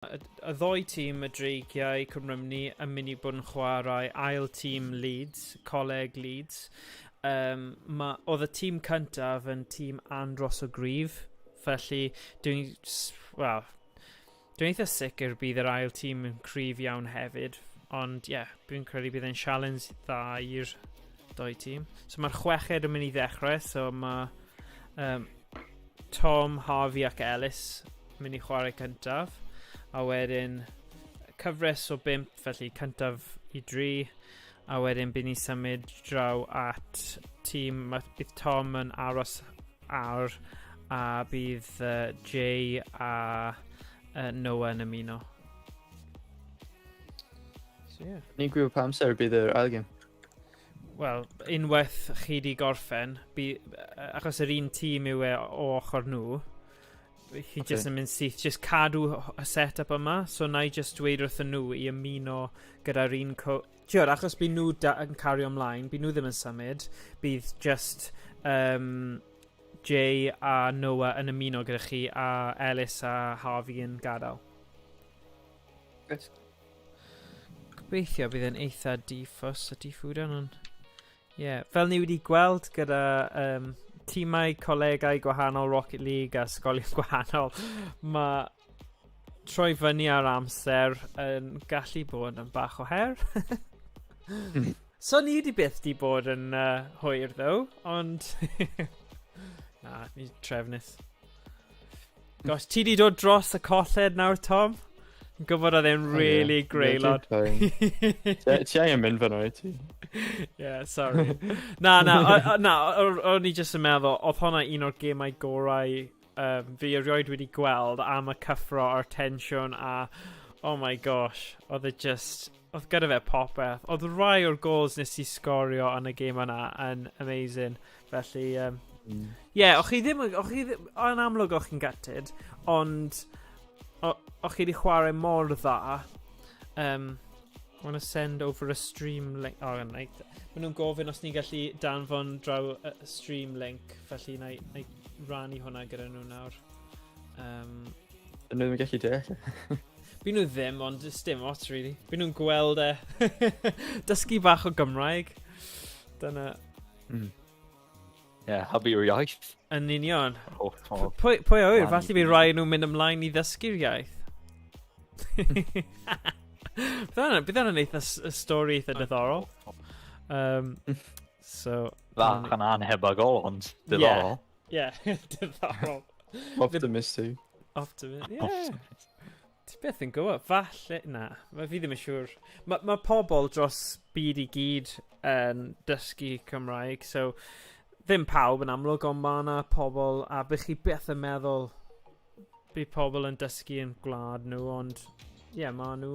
Y ddoi tîm y Dreigiau Rhymni yn mynd i bod yn chwarae ail tîm Leeds, coleg Leeds. Oedd y tîm cyntaf yn tîm andros o gryf, felly dwi'n eitha sicr bydd yr ail tîm yn cryf iawn hefyd, ond dwi'n credu bydd e'n challenge dda i'r doi tîm. So mae'r chweched yn mynd i ddechrau, so mae Tom, Harvey ac Ellis yn mynd i chwarae cyntaf. A wedyn cyfres o 5, felly cyntaf i 3, a wedyn bydd ni symud draw at tîm, bydd Tom yn aros ar, a bydd Jay a Noah yn ymuno. So Ni'n gwybod pa amser bydd yr ail gêm? Wel, unwaith chi di gorffen, achos yr un tîm yw o ochr nhw, chi jyst yn mynd syth, jyst cadw y set-up yma, so na i jyst dweud wrthyn nhw i ymuno gyda'r un Tiwr, achos bydd nhw yn cario ymlaen, bydd nhw ddim yn symud, bydd just Jay a Noah yn ymuno gyda chi, a Ellis a Harvey yn gadael. Good. Gobeithio bydd yn eitha diffus a diffwdan, ond fel ni wedi gweld gyda tîmau colegau gwahanol Rocket League a ysgolion gwahanol, mae troi fyny ar amser yn gallu bod yn bach o her. So ni wedi byth di bod yn hwyr ddo, ond na, ni trefnus. Gosh, ti di dod dros y colled nawr, Tom? Yn gwybod oedd e'n really greulod. Ti angen mynd fan o'i ti? Sorry. Na, o'n i jyst yn meddwl, oedd hwnna un o'r gemau gorau fi erioed wedi gweld am y cyffro a'r tensiwn a, oh my gosh, oedd gyda fe popeth. Oedd rai o'r goals nes i sgorio yn y gem yna yn amazing. Felly, o'ch chi ddim, yn amlwg o'ch chi'n gutted, ond o'ch chi wedi chwarae mor dda. I want to send over a stream link. Maen nhw'n gofyn os ni'n gallu danfon draw y stream link, felly na i rannu hwnna gyda nhw nawr. Nhw ddim yn gallu deall. By nhw ddim, ond dim ots, really. By nhw'n gweld dysgu bach o Gymraeg. Dyna... Hybu o'r iaith. Yn union. Pwy a wyr, falle bydd rai nhw'n mynd ymlaen i ddysgu'r iaith. Bydd yna'n eitha stori eitha diddorol. Fach yn anhebygol, ond diddorol. Diddorol. Optimistic. Ti beth yn gwybod, falle, fi ddim yn siŵr. Mae pobl dros byd i gyd yn dysgu Cymraeg, so ddim pawb yn amlwg, ond mae yna pobl, a bych chi beth yn meddwl bydd pobl yn dysgu yn gwlad nhw, ond mae nhw...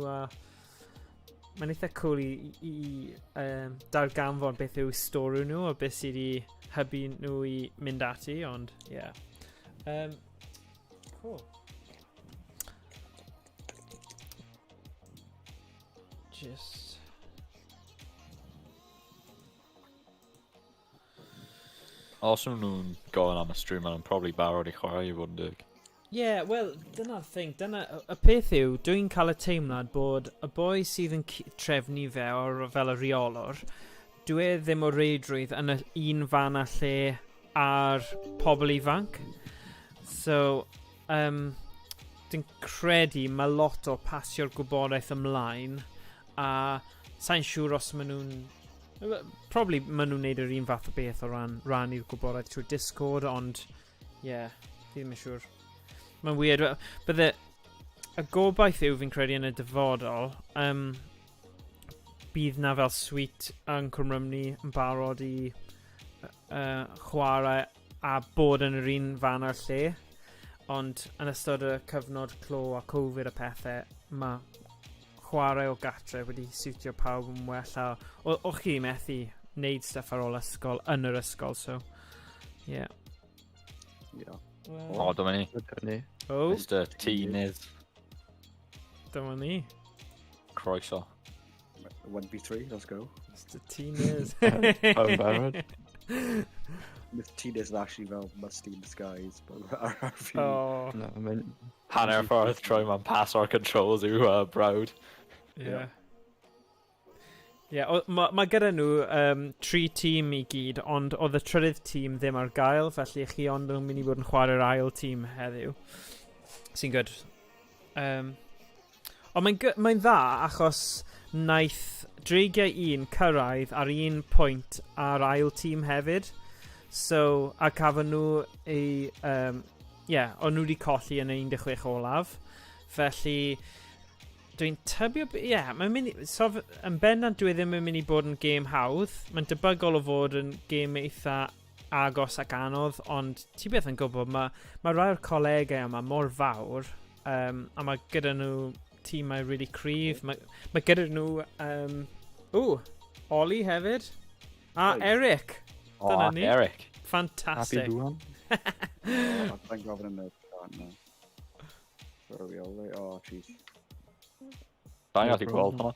Mae'n eitha cool i darganfod beth yw stori nhw, a beth sydd wedi hybu nhw i mynd ati, ond cool. Just... Os nhw'n gofyn am y stream, ma'n probably barod i chwarae i fod yn dig. Wel, dyna'r thing. Y peth yw, dwi'n cael y teimlad bod y boi sydd yn trefnu fe fel y reolwr, dwi ddim o reidrwydd yn y un fan a lle ar pobl ifanc. So, dwi'n credu mae lot o pasio'r gwybodaeth ymlaen, a sa'n siŵr os maen nhw'n... Probably maen nhw'n neud yr un fath o beth o rannu'r gwybodaeth trwy Discord, ond ddim yn siŵr. Mae'n weird. Bydde y gobaith yw fi'n credu yn y dyfodol, bydd na fel suite yn Cymrymni yn barod i chwarae a bod yn yr un fan ar lle, ond yn ystod y cyfnod clo a Covid a pethau, mae chwarae o gatre wedi siwtio pawb yn well, a o'ch chi methu wneud stuff ar ôl ysgol yn yr ysgol, so Dyma ni. Mr. T-Niz. Dyma ni. Croeso. 1v3, let's go. Mr. T-Niz. With Tina's actually fel musty in disguise, but ar fi... Oh, No, I mean, Hanner ffordd trwy ma'n pass o'r controls yw brawd. yeah. Yeah, mae gyda nhw 3 tîm i gyd, ond oedd y trydydd tîm ddim ar gael, felly chi ond yn mynd i bod yn chwarae'r ail tîm heddiw. Sy'n good. Ond mae'n dda, achos naeth Dreigiau 1 cyrraedd ar 1 pwynt ar ail tîm hefyd. So, a cafon nhw ei... o'n nhw wedi colli yn y 16 olaf. Felly... Dwi'n tybio... mae'n mynd i... yn bendant dwi ddim yn mynd i bod yn gêm hawdd. Mae'n debygol o fod yn gêm eitha agos ac anodd, ond ti beth yn gwybod, mae rai o'r colegau yma mor fawr, a mae gyda nhw tîmau really cryf. Mae gyda nhw... Oli hefyd. A Eric. Dyna ni. Eric. Fantastic. happy Luan. Thank gofyn yn y can na. Where are we all like? Oh, jeez. Da'n gallu gweld hwnna.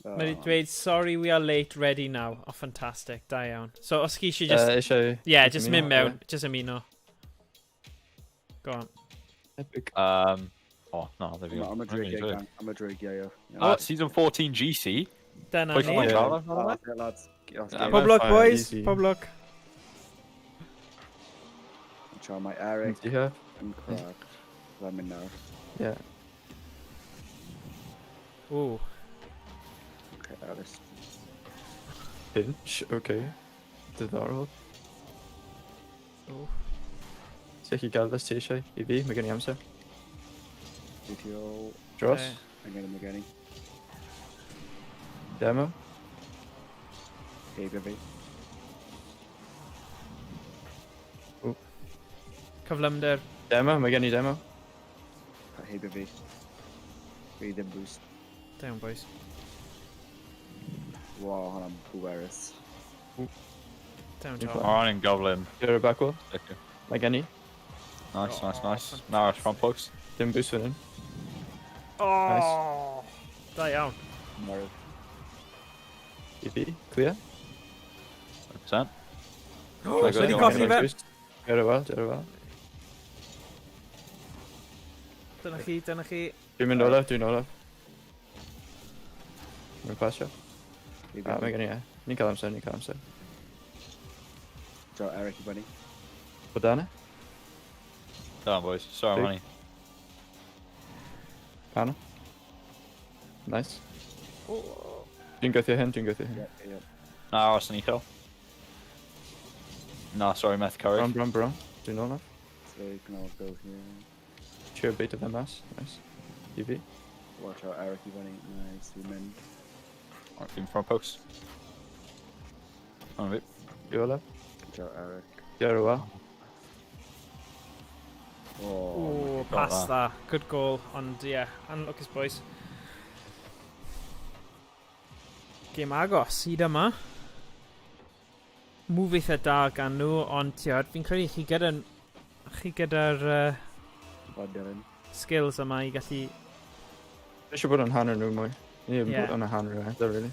Mae wedi dweud, sorry, we are late, ready now. Oh, fantastic. Da iawn. So, os chi eisiau just... Eisiau... just mynd mewn. Just ymuno. Go on. Epic. No, there we go. I'm a Dreigiau. Yeah. Season 14 GC. Dyna Pwy sy'n ni. mynd siarad amdano fe? Yeah, lads. Pob luck, Fine, boys. easy. Pob luck. Try my Eric Do you have? and Craig. Let me know. Yeah. Ooh. Okay, Alice. Pinch, okay. Diddorol. Ooh. Zeg je gael ti eisiau i fi, mae gen i amser. GTO. Dros, Okay. I'm getting. demo. Hey, baby. Cyflymder. Demo, mae gen i demo. Hey, baby. Breathe and boost. Da iawn, boys. Wow, hwnna'n bwerus. Da iawn, Ni'n Tom. Oran in Goblin. You're a back wall. Mae gen i. Nice, Oh, nice, nice. Now it's front post. Dim boost fan hyn. Oh! Da iawn. Mor. I fi, clear. 100%. Wedi colli fe. Diolch yn fawr. Dyna chi, dyna chi. Dwi'n mynd olaf, Mae'n pasio. Hey, Mae baby. gen i e. Ni'n cael amser. Draw Eric i bunny. O dana? Damn, boys. Sorry, Big. money. Anna. Nice. Dwi'n gweithio hyn. Yeah. No, it's an eco. No, sorry, Meth Courage. Bron. Dwi'n olaf. So you can all go here. Trio bait of them mas. Nice. I fi. Watch out, Eric i bunny. Nice. We men. Right, in front post. On a bit. Dwi'n olaf. Watch out, Eric. Diolch yn fawr. Oh. Ooh, got pass that. Good goal. Ond, yeah, unlucky's boys. Game agos, hyd yma. Move eitha da gan nhw, ond tiod, fi'n credu chi gyda'r Bad Dylan. skills yma i gallu, Eisiau bod yn hanner nhw mwy. Ni ddim Ie. bod yn y hanner e, da really.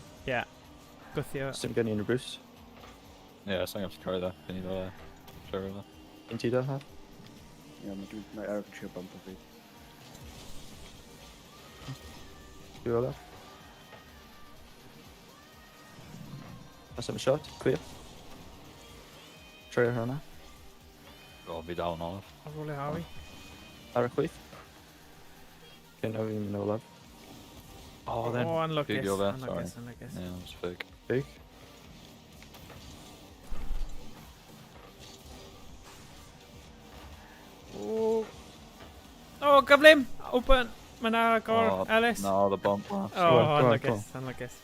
gwythio. Dim gen i'n y boost. Yeah, it's not going to carry that. Can you show her that? Un ti da, ha? Yeah, mae Eric yn trio bump o fi. Dwi'n olaf. That's a shot, clear. Try hwnna. Go on, be down on it. I'll roll it, Harry. Ar y chwith. Cyn o fi'n mynd olaf. Oh, then. Oh, unlucky's. Big deal there, Unlucky's. Yeah, that was fake. Big. Oh, gyflym! Open! Mae na agor, Oh, Ellis. No, the bump. Oh, Go on. unlucky's.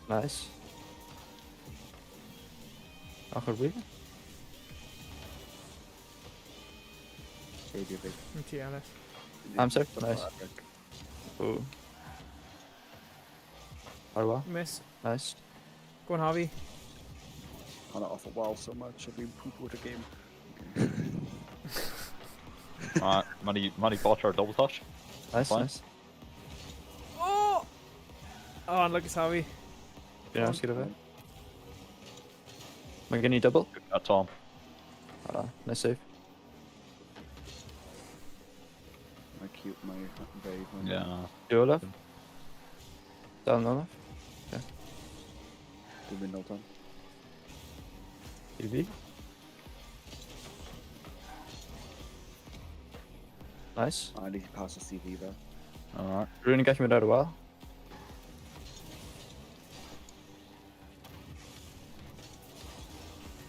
Nice. Ochr fi. Baby, baby. Ti, Ellis. Amser, nice. Ooh. Ar wa. Miss. Nice. Go on, Harvey. On it off a wall so much, I've been poop out a game. Alright, money bought her double touch. Nice, Fine. nice. Oh! Oh, unlucky's Harvey. Dwi'n aros gyda fe. Am I getting double? That's Tom. Nice save. My cute, my babe. Yeah, no. Duo left. Down low left. Do window time. EV. Nice. I need to pass the CV there. Alright. Rhymni got me without a while.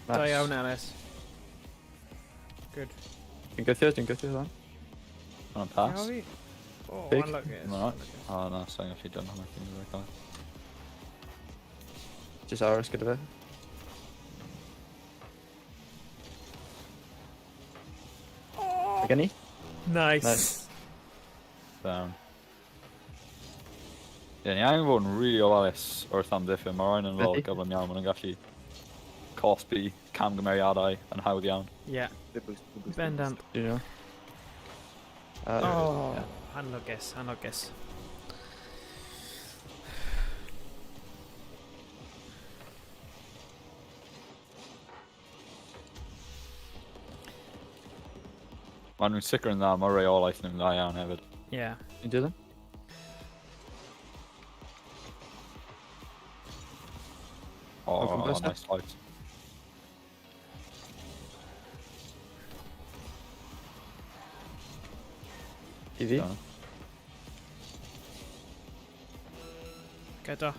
Dreigiau, Ellis. Good. Didn't go through that. On pass. How are we? Oh, Big. unlucky. Alright. Oh no, saying if you don't have anything to work on. Just ours, good of it. Like any? Nice. Nice. Down. Ie, ni angen fod yn rili ofalus wrth amddiffyn. Mae rhaid yn fel Ydi. gyflym iawn. Mae'n gallu cosbi camgymeriadau yn hawdd iawn. Yeah. The boost, the boost. Bendant. Do you know? Oh, yeah. anlugus, anlugus. Mae nhw'n sicr yn dda, mae reolaeth nhw'n dda iawn hefyd. Yeah. You do them? Oh, Open post, nice fight. EV? Yeah. Gyda.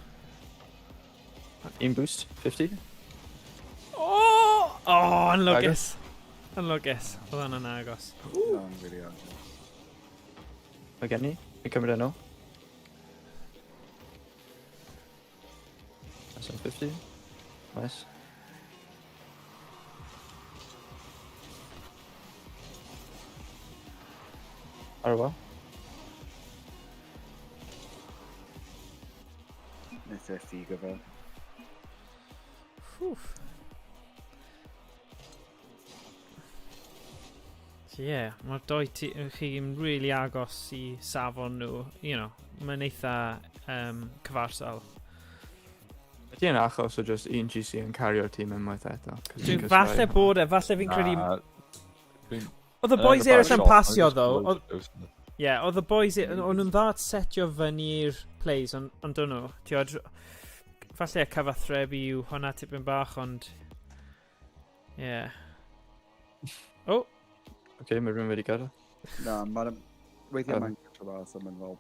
Aim boost, 50. Oh! Oh, anlugus. Anlugus. Oedd hwnna'n agos. No, I'm really hard. Like any? You coming down now? That's on 50. Nice. Oh well. It's a figure there. Whew. So yeah, mae'r doi chi'n really agos I safon nhw, you know, mae'n eitha cyfarsol. Ydy yn achos o just un GC yn cario'r tîm unwaith eto. Falle bod e, falle fi'n credu... Dwi'n- Oedd y Yn boys y eraill yn shot, pasio mae'n ddo, just yeah, oedd y boys, o'n nhw'n dda at setio fyny'r plays, ond dyn nhw, tiod, falle y cyfathrebu yw hwnna tipyn bach, ond, yeah. Oh, Okay, mae rhywun wedi gadael. Na, mae'n... Weithiau Um, mae'n gyda fath am yn fel...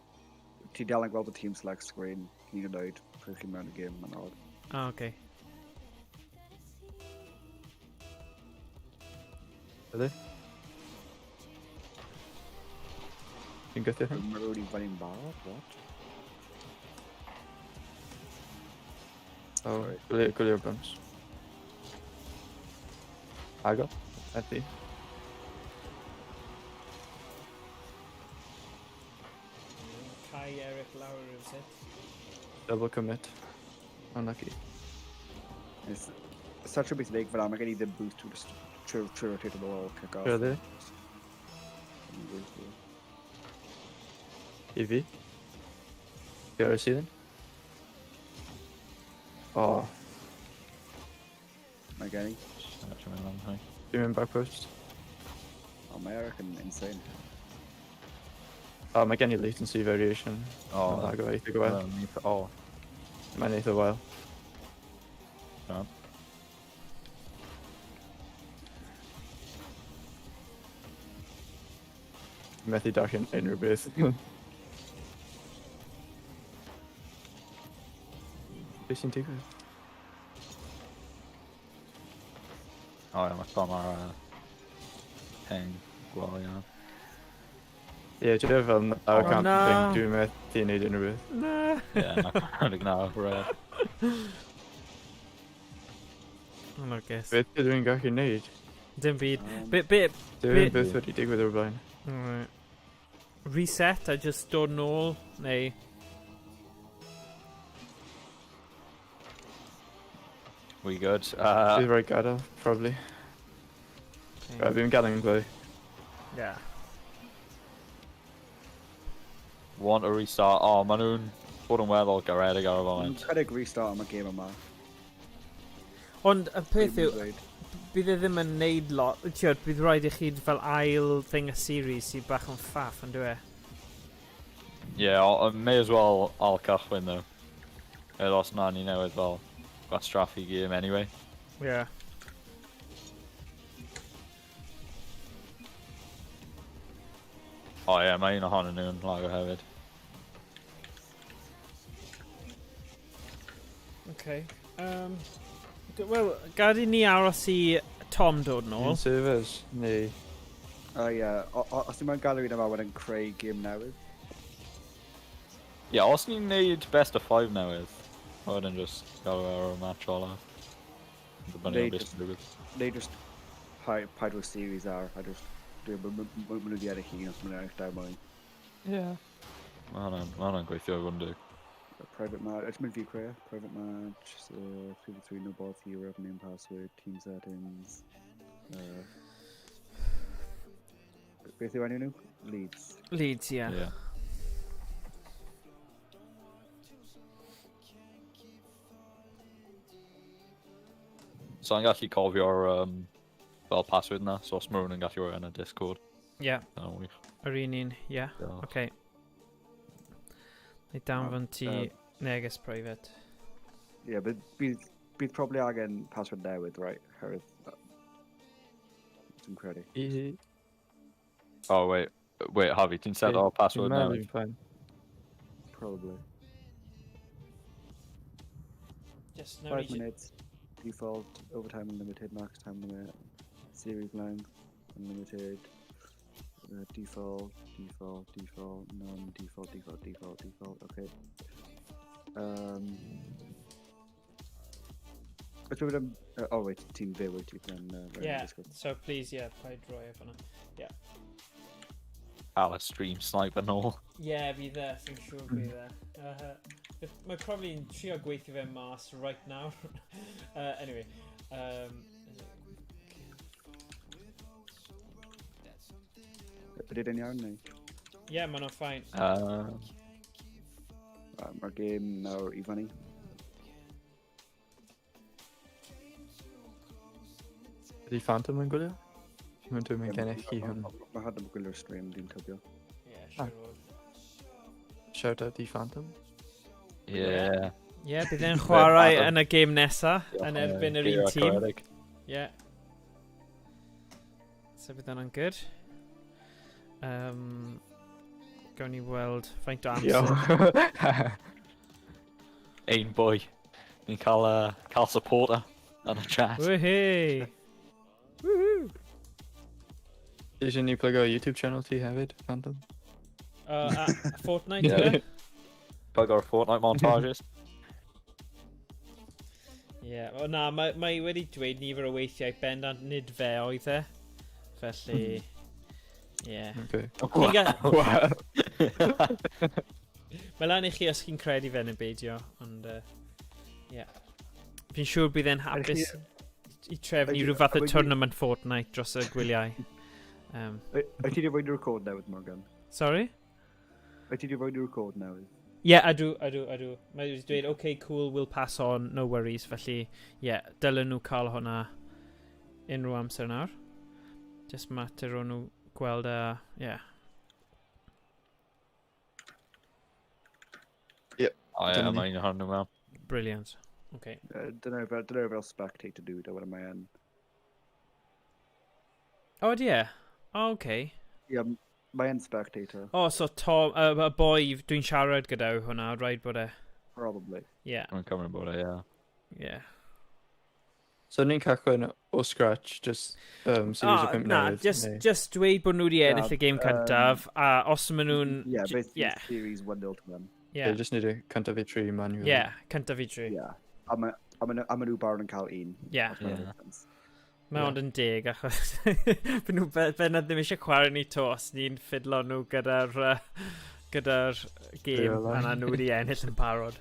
Ti dal yn gweld y team select screen, hyn yn oed, pryd chi'n mewn y game, mae'n odd. oh okay. Ydy? Dwi'n gythio hyn? Mae'n rwy'n fanny'n barod, what? Oh, gwylio'r bumps. Agor? Ethi. Kai Eric lawr rhywsyd. Double commit. Unlucky. It's such a bit like for I'm getting the boost to just rotate the ball, kick off. Really? EV? You ever see them? Oh, Am I getting? do you remember back post? American insane. Oh, mae gen I latency variation. Oh, I'll go either go well. Oh, Mae'n eitha while. yeah. Methu darllen unrhyw beth. Be sy'n digwydd? Oh, yeah, mae Tom ar heng gweld iawn. Ie, dwi'n fel nawr Oh, camp na. thing, dwi'n methu neud unrhyw beth. Na. Ie, mae'n gwneud red. Anlugus. Beth ydw i'n gallu neud? Dim byd. Um, Bit, Dwi'n beth wedi digwydd o'r blaen. Alright. Reset a just dod nôl, neu... We good. Bydd rhaid gadael, probably. Fi'n gadael yn gloi. Yeah. Want a restart. Oh, maen nhw'n bod yn weddol garedig ar y I'm foment. trying to restart on my game yma. Ond y peth yw, Dweud. bydd e ddim yn neud lot. Tiod, bydd rhaid i chi fel ail thing y series sydd bach yn ffaff, yn dwi e? Yeah, I may as well I'll cychwyn though. Os na ni newydd fel gwastraffu game anyway. Yeah. O ie, mae un ohonyn nhw'n lago hefyd. Okay. Wel, gad i ni aros i Tom dod nôl. Un servers, neu... O ie, os dim ond galeri yma wedyn creu game newydd. Ie, os ni'n neud best of 5 newydd, wedyn just gael ar y match olaf. Dibynnu o beth sy'n digwydd. Neu just paid o'r series ar, a just... Mae nhw wedi edrych un os mae'n edrych daw moyn. Yeah. Mae hwnna'n gweithio o gwnd. Private match, it's meant to be clear. Private match, 3v3, no ball theory, name password, team settings. Beth yw enw nhw? Leeds. Leeds, yeah. Yeah. So I'm gallu cofio'r fel password na, so os mae rhywun yn gallu rhoi yn y Discord. Yeah, Dyna'n wych. yr un un, yeah. Diolch. Okay. Neu danfon ti neges private. Yeah, bydd probably angen password newydd, right? Herwydd... Dwi'n credu. Easy. Oh wait, Harvey, ti'n set o password newydd? Fine. Probably. Just 5 minutes. Default, overtime unlimited, max time limit, series length, unlimited, default, non-default, default, okay. Oh wait, team V, wait, you can Yeah, Discord. so please, yeah, paid roi efo na. Yeah. Cael y stream sniper nôl. Yeah, bydd e, fi'n siŵr bydd e. Mae probably yn trio gweithio fe mas right now. Anyway. Ydyn iawn neu? Yeah, ma'n o'n fine. Mae'r game nawr i fyny. Ydy Phantom yn gwylio? Dwi'n mynd gennych chi hwn. Mae had yn gwylio'r stream, dwi'n tybio. Yeah, sure Ah. would. Shout out i Phantom. Yeah. Yeah, bydd e'n chwarae yn y game nesa, yn erbyn yr un tîm. Caredig. Yeah. So bydd hwnna'n good. Gawn ni weld faint o amser. Ein boi. Ni'n cael supporter yn y chat. Woohoo! Woohoo! Eisiau ni plug o YouTube channel ti hefyd, Phantom? Fortnite, Yeah. Plug o'r Fortnite montages. Yeah, o na, mae wedi dweud nifer o weithiau bendant nid fe oedd e. Felly, yeah. Okay. Wow. Mae lan i chi os chi'n credu fe yn y beidio, ond, yeah. Fi'n siŵr bydd e'n hapus i trefnu rhyw fath o tournament Fortnite dros y gwyliau. Wyt ti wedi fod i'r record newydd, Morgan? Sorry? Wyt ti wedi fod i'r record newydd? Yeah, ydw. Mae wedi dweud, okay, cool, we'll pass on, no worries. Felly, yeah, dylen nhw cael hwnna unrhyw amser nawr. Just matter o nhw gweld yeah. O ie, mae'n hwn nhw mewn. Brilliant. Okay. Dyna fel spectator dude, a wedyn mae yn... Oh, yeah. Oh, okay. Ie, mae yn spectator. Oh, so Tom, y boi dwi'n siarad gyda hwnna, rhaid bod e... Probably. Yeah, Mae'n cymryd bod e, ie. yeah. So ni'n cychwyn o scratch, just series o 5 na, newydd? just dweud bod nhw wedi ennill y game cyntaf, a os maen nhw'n... Yeah, basically yeah. series 1-0 to them. Yeah. Yeah, Just need a cyntaf i 3 manual. yeah, cyntaf i dri. Yeah. A maen nhw barod yn cael un. Yeah. Os ma'n Yeah. make sense. Mae ond yn deg, achos byd nhw bennod ddim eisiau chwarae ni tos, ni'n ffidlo nhw gyda'r game, Real a life. nhw wedi ennill yn parod.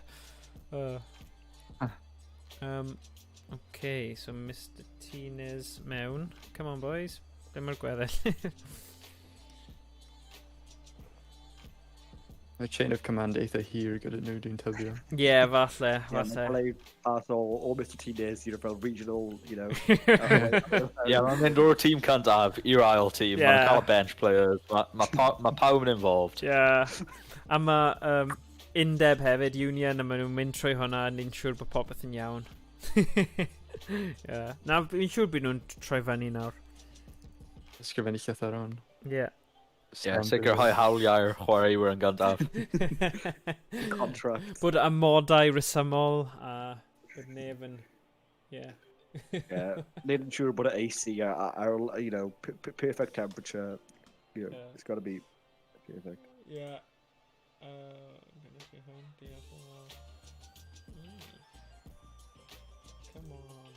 Okay, so Mr Tina's mewn. Come on, boys. Ble mae'r gweddill? Mae chain of command eitha hir gyda nhw dwi'n tybio. Ie, falle, Yeah, falle. play path all Mr. Teenage, fel regional, Yeah, mae'n mynd o'r tîm cyntaf i'r ail tîm. Yeah. Mae'n cael y bench players. Mae pawb yn involved. Ie. A mae undeb hefyd, Union, a maen nhw'n mynd trwy hwnna, a ni'n siŵr bod popeth yn iawn. Ie. Na, fi'n siŵr bod nhw'n troi fyny nawr. Ysgrifennu llythyr on. Ie. Yeah, sicrhau hawliau'r chwaraewyr yn gyntaf. contract. Bod amodau resymol, a bod neb yn... Ie. Yeah, nid yn siŵr bod y AC perfect temperature. Yeah. It's got to be perfect. Ie. Come on.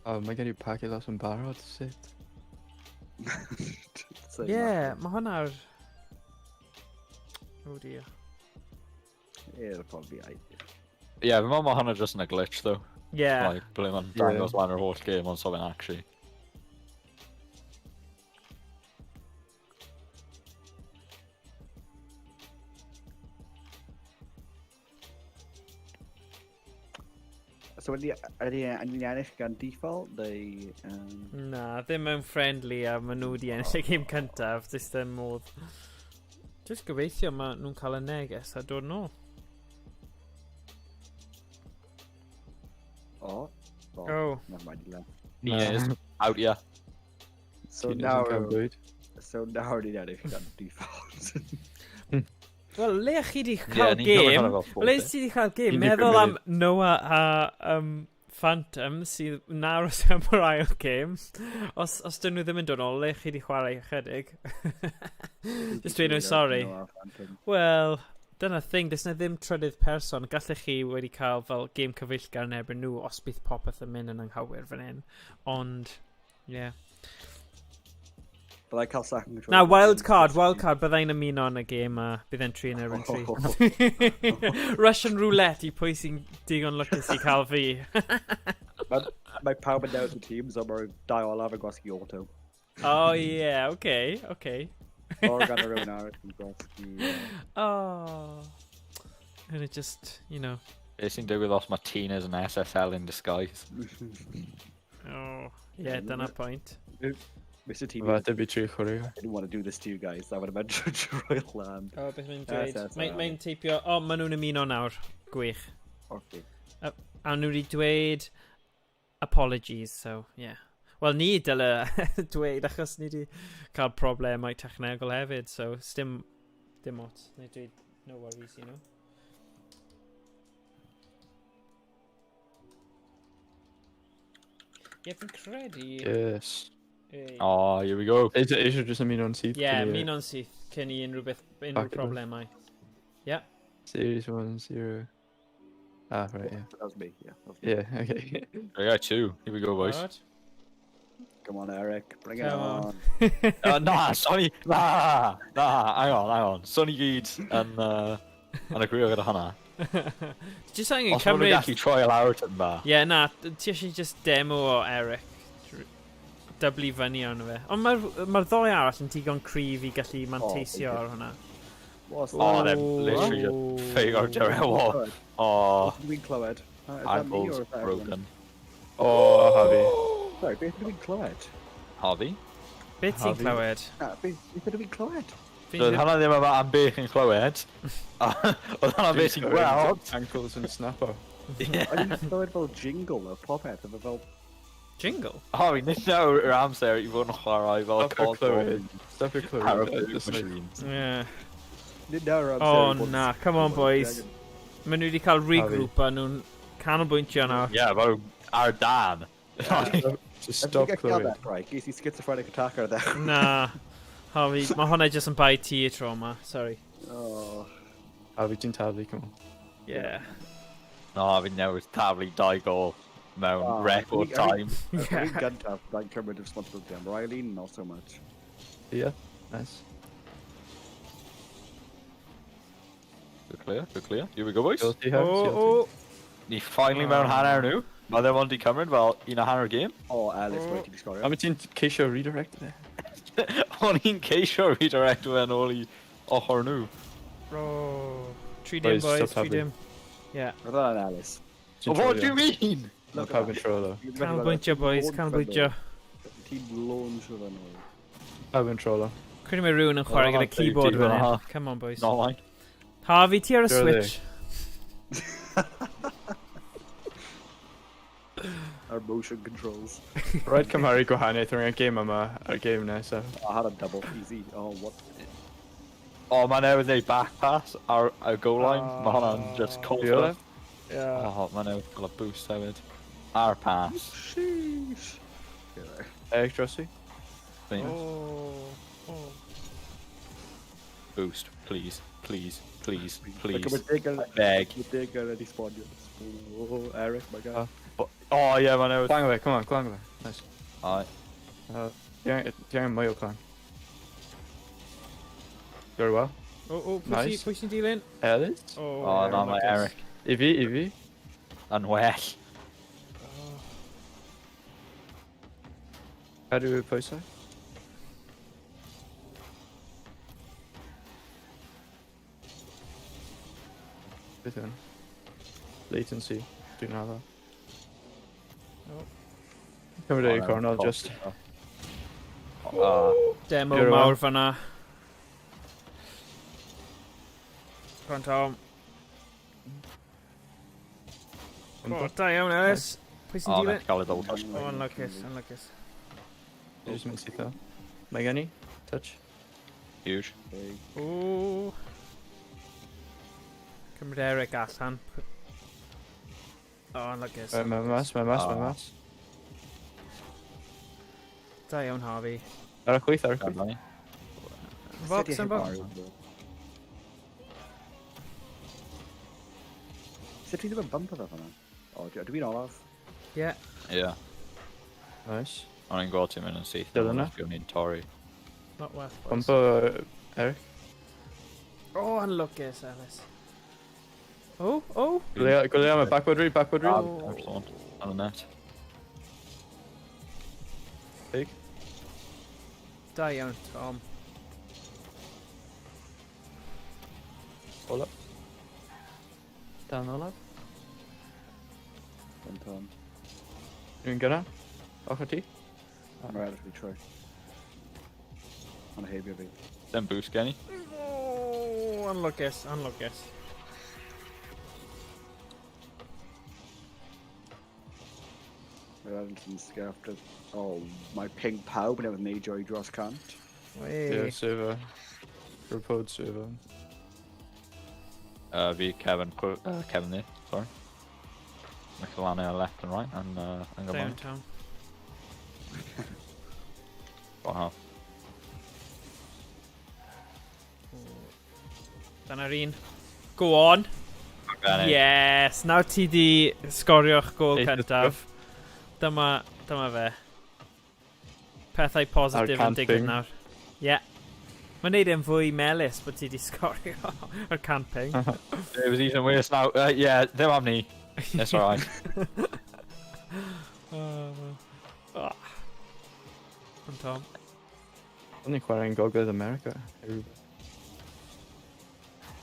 O, mae gen i packet los yn barod, sut? Ie, mae hwnna'r... Oh dear. Yeah, it'll probably be eight. Yeah, fi'n meddwl mae hwnna just yn a glitch, though. Ie. Like, ble mae'n dangos lan yr holl game ond so fe'n actually. So ydy ni'n ennill gan default, neu... Na, ddim mewn friendly a maen nhw wedi ennill y gêm cyntaf, jyst ddim modd. Jyst gobeithio maen nhw'n cael y neges a dod nôl. Oh. Oh. Never mind, Len. Yes, out, yeah. So Ti'n now... cael bwyd. So now ni'n ennill gan default. Wel, le chi wedi Yeah, cael ni'n cymryd gêm, hwnna fel le forfeit. ti wedi cael gêm, Ti'n di meddwl am cymryd. Noah a Phantom sydd nawr os am yr ail gêm. Os dyn nhw ddim yn dod nôl, le chi wedi chwarae ychydig. Just dweud nhw'n sorry. Wel, dyna thing, dys na ddim trydydd person. Gallech chi wedi cael fel gêm cyfeillgar yn erbyn nhw os bydd popeth yn mynd yn anghywir fan hyn. Ond, ie. Yeah. Byddai cael second control. Na, wild card, byddai'n ymuno yn y gêm a byddai'n 3 yn erbyn 3. Russian roulette i pwy sy'n digon lwcus i cael fi. Mae pawb yn newid y teams, ond mae'r 2 olaf yn gwasgu auto. Oh yeah, okay. Or gan rhywun arall yn gwasgu... Oh. And it just, you know. Be sy'n digwydd os mae Tina's an SSL in disguise? Oh, yeah, dyna point. Mr. Team, Fa dybu tri chwarae. I didn't want to do this to you guys. I would have mentioned Royal Land. Oh, beth mae'n Yes, dweud? yes, Mae'n teipio, oh, maen nhw'n ymuno nawr. Gwych. Okay. A nhw wedi dweud apologies, so, yeah. Wel, ni dyle dweud, achos ni wedi cael problemau technegol hefyd, so, dim ots. Neu dweud, no worries, you know. Ie, fi'n credu... Yes. Oh, here we go. Eisiau jyst ymuno'n syth. Ie, ymuno'n syth, cyn i unrhyw Back it problemau. Yeah. Series 1, 0. Ah, right, yeah. That was me, yeah. That was me. Yeah, okay. Yeah, 2. Here we go, boys. Alright. Come on, Eric. Bring it Come on. on. Nah, Sonny. Nah, hang on. Sonny Gyd yn agrio gyda hwnna. Just saying yn Os maen nhw'n cymryd... gallu troi lawr yn ba. Ie, na, ti eisiau just demo o Eric. Dyblu fyny o'n fe. Ond mae'r ddoi arall yn digon cryf i gallu manteisio ar hwnna. What's Oh, that? they're literally just figured Dreigiau. Clywed? Oh, Beth ydw i'n clywed? Is that me or eyeballs is that everyone? broken. O, Harvey. Sorry, beth ydw i'n clywed? Harvey? Be ti'n Harvey. clywed? Na, beth ydw i'n clywed? Doedd hwnna ddim yma am beth yn clywed. Oedd hwnna beth sy'n gweld. Ankles yn snapper. Yeah. O'n i'n clywed fel jingle o popeth, efo fel... Jingle? Harvey, nid nawr yr amser i fod yn chwarae fel Stop your clywed. Stop your Power clywed. food machines. Yeah. Nid nawr am Oh na, come on boys. Maen nhw wedi cael regroup a nhw'n canolbwyntio nawr. Yeah, fel ar dan. Just Stop stop gael clywed. that, right? Ges i schizophrenic attack ar ddech. Na. Harvey, mae hwnna just yn bai ti y tro yma. Sorry. Oh. Harvey, ti'n taflu, come on. Yeah. No, fi'n newid taflu 2 gol mewn Oh, record I mean- time. Yn gyntaf, da'n cymryd responsibility am Riley, not so much. Yeah, nice. Good clear. Here we go, boys. Guilty, Harvey, Oh. Ni finally mewn hanner nhw. Mae ddim ond i cymryd fel un a hanner game. Oh, Ellis, wait, ti'n sgorio. Am ti'n ceisio redirect e? O'n i'n ceisio redirect fe nôl i Oh, Hornu. Oh, treat Boys, him, boys. stop Treat tapping. him. Yeah. I thought Alice. Oh, what do you mean? No Look at power that. controller. Canolbwyntio, boys. Canolbwyntio. Team lone siw fan nhw. Power controller. Cryd mae rhywun yn chwarae Oh, gyda keyboard two fan and a hyn. half. Come on, boys. Not mine. Harvey, ti ar y Sure Switch. Our motion controls. Right, cymharu gwahaniaeth rhwng y game yma a'r game nesaf. I had a double easy. Oh, what? Oh, man, I was a back pass. Our goal line. Oh. Man, I'm just cold. Feel it? Yeah. Oh, man, I got a boost of it. Our pass. Sheesh. Eric Drossi? Oh. Oh. Boost, please, please, please, Like, please. I Beg. beg already spawned you. Oh, Eric, my guy. Oh, yeah, man, I was. Clang away, come on, clang away. Nice. Alright. Di angen mwy o clang. Very well. Oh, Nice. pwy sy'n dilyn? Ellis? Oh, no, my Eric. Ifi. And well. Cadw y pwysau. Beth yw hwn? Latency. Dwi'n naddo. Oh. Cymryd ei cornel, just. Demo You're mawr right. fanna. Come on, Tom. Oh, da iawn, Ellis. Pwy sy'n Oh, dilyn? let's call it double touch. Oh, unluckus, unluckus. Just mynd sydd o. Mae gen i? Touch. Huge. Ooh. Cymryd Eric allan. Oh, unluckus. Mae mas. Da iawn, Harvey. Ar y chwyth. Good money. Fox yn fox. Sut ti ddim yn bump o fe fanna? O, dwi fi'n olaf. Yeah. Yeah. Nice. I'm going to go to him and see if Still they're in going to need Tory. Not worth boys. Pump o Eric. Oh, unluckus, Ellis. Oh. Gwylio am y backward read. Oh. There's one on the net. Big. Da iawn, Tom. Hold up. Down Olaf. Yn Tom. Rwy'n gyda? Ochr ti? Right, if we try. Ond heibio fi. Then boost, Kenny. Oh, unluckus. Yr Adamson sgafft. Oh, mae ping pawb yn efo neidio i dros cant. Ie, server. Report server. Fi Kevin there, sorry. Michelane left and right, and Da iawn, Angamon. Tom. Wow. Dyna'r un. Go on. Yes, nawr ti di sgorio'ch gol Eight cyntaf. Dyma fe. Pethau positif yn digwydd camping. nawr. Yeah. Mae'n neud e'n fwy melys bod ti di sgorio yr camping. It was even worse now. Yeah, ddim am ni. It's alright. Ond Tom. Ond ni'n chwarae'n gogledd America.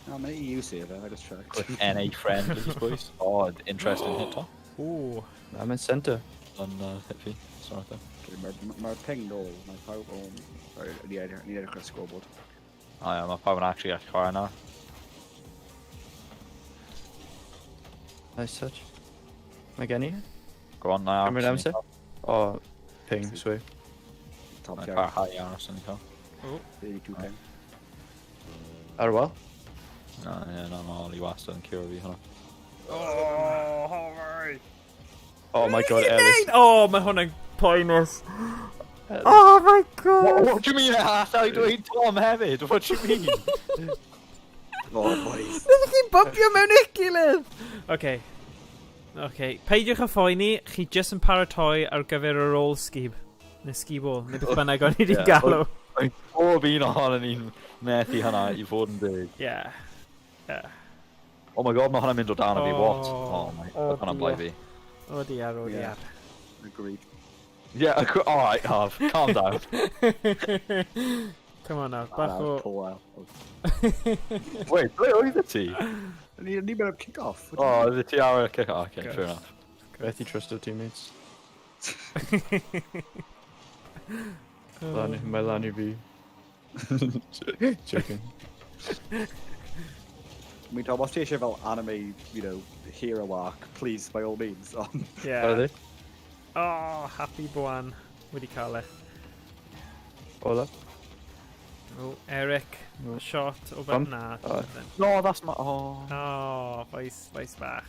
No, mae'n EU server, I just checked. Click NA friend, please, boys. Oh, interesting hit, Tom. Ooh. I'm in centre. And hit fee. Sorry, though. Mae'r ping nôl, mae pawb o'n... Ni edrych ar y scoreboard. Oh, yeah, my phone actually got car now. Nice touch. Mae gen i? Go on now. Cymryd amser? O, ping, swy. Top Car jar, high or something. 82 ping. Ar y wal? No, yeah, no, Oli Wasta and Kirby, huh? Oh, Harvey. Oh my god, Ellis. Oh, mae hwnna'n poenus. Oh my god. What do you mean, ass? I doing Tom hefyd? What do you mean? Oh, boys. Ydych chi'n bopio mewn i'ch gilydd? Okay. Peidiwch â phoeni, chi jyst yn paratoi ar gyfer y roll skib. Neu skibol, neu beth bynnag o'n i wedi galw. Pob un ohono ni'n methu hynna i fod yn big. Yeah. Oh my god, mae hwnna'n mynd o dan o fi, what? Oh. Oh my god, hwnna'n blai fi. O diar. Yeah. Agreed. Yeah, alright, Harv, calm down. Come on now, Ah, bach that was o... poor. Wait, ble oedd y ti? Ni mewn kick off. O, oedd y ti ar y kick? Oh, okay, Good. fair enough. Bethy trust our teammates. Oh. My Lani V. Joking. I mean, Tom, os ti eisiau fel anime, hero arc, please, by all means. Are Yeah. they? Oh, happy Bwan wedi cael e. Ola? Oh, Eric, No. shot o Bump? na. No, that's my... Oh, Oh, vice bach.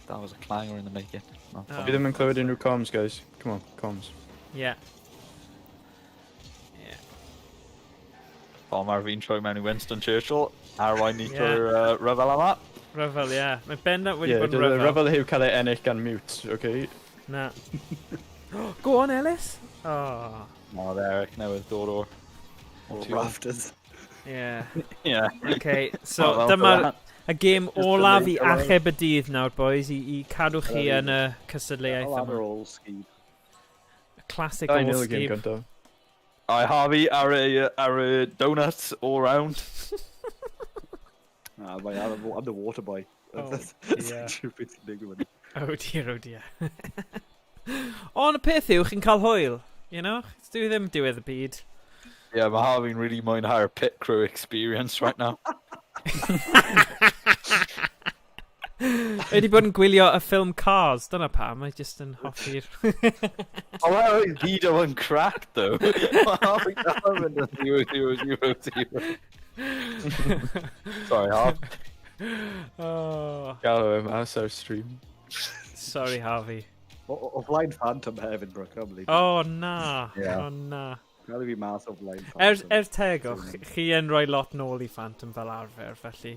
that was a clanger in the making. No, Oh. Be them included in your comms, guys. Come on, comms. Yeah. Yeah. Paul Marvin troi mewn I Winston Churchill. Arwain ni Yeah. trwy'r ryfel yma. Rhyfel, ie. Mae bendant wedi Yeah, bod the yn rhyfel. rebel who cael ei ennill gan mute, okay? Na. Go on, Ellis. Oh, No, oedd Eric newydd dod o'r... Or Two on. rafters. yeah. Yeah. Okay, Oh, so well, dyma'r y gêm Just olaf the i late achub y dydd nawr, boys, i cadw chi Hello. yn y cystadleuaeth I'll yma. all ski. Classic I old know the game skip. gyntaf. I Harvey ar y donuts all round. I'm the water boy. Oh, That's yeah. stupid thing. Oh dear, oh dear. Ond y peth yw, chi'n cael hwyl, you know? Dwi ddim diwedd y byd. Yeah, mae Harvey'n really mwynhau'r pit crew experience right now. Wedi bod yn gwylio y ffilm Cars, dyna pam, mae jyst yn hoffi'r... Oh, well, Guido yn cracked, though. Harvey dal yn mynd 0-0-0-0. Sorry, Harv. Oh, Galw him as our stream. sorry, Harvey. O Blind Phantom hefyd, bro. Can't believe it. Oh, na. Yeah. Oh, na. Can't believe mas o Blind Phantom. Ers tegwch, chi yn rhoi lot nôl i Phantom fel arfer, felly.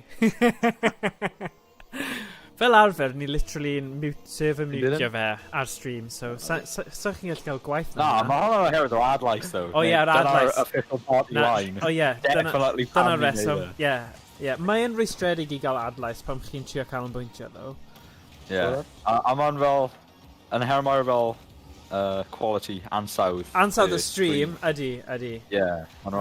Fel arfer, ni literally yn server mutio fe ar stream, so sa chi'n gallu cael gwaith Na, mae hwnna'n oherwydd o'r adlais, though. Oh, yeah, yr adlais. Dyna'r official party Na- line. Oh, yeah, dyna Definitely dyna family reswm. neighbour. Yeah. Mae'n rwystredig i gael adlais pan chi'n trio cael yn bwyntio, though. Yeah. A ma'n fel... Yn her mae'r fel... quality ansawdd. Ansawdd y stream, ydy. Yeah, ma'n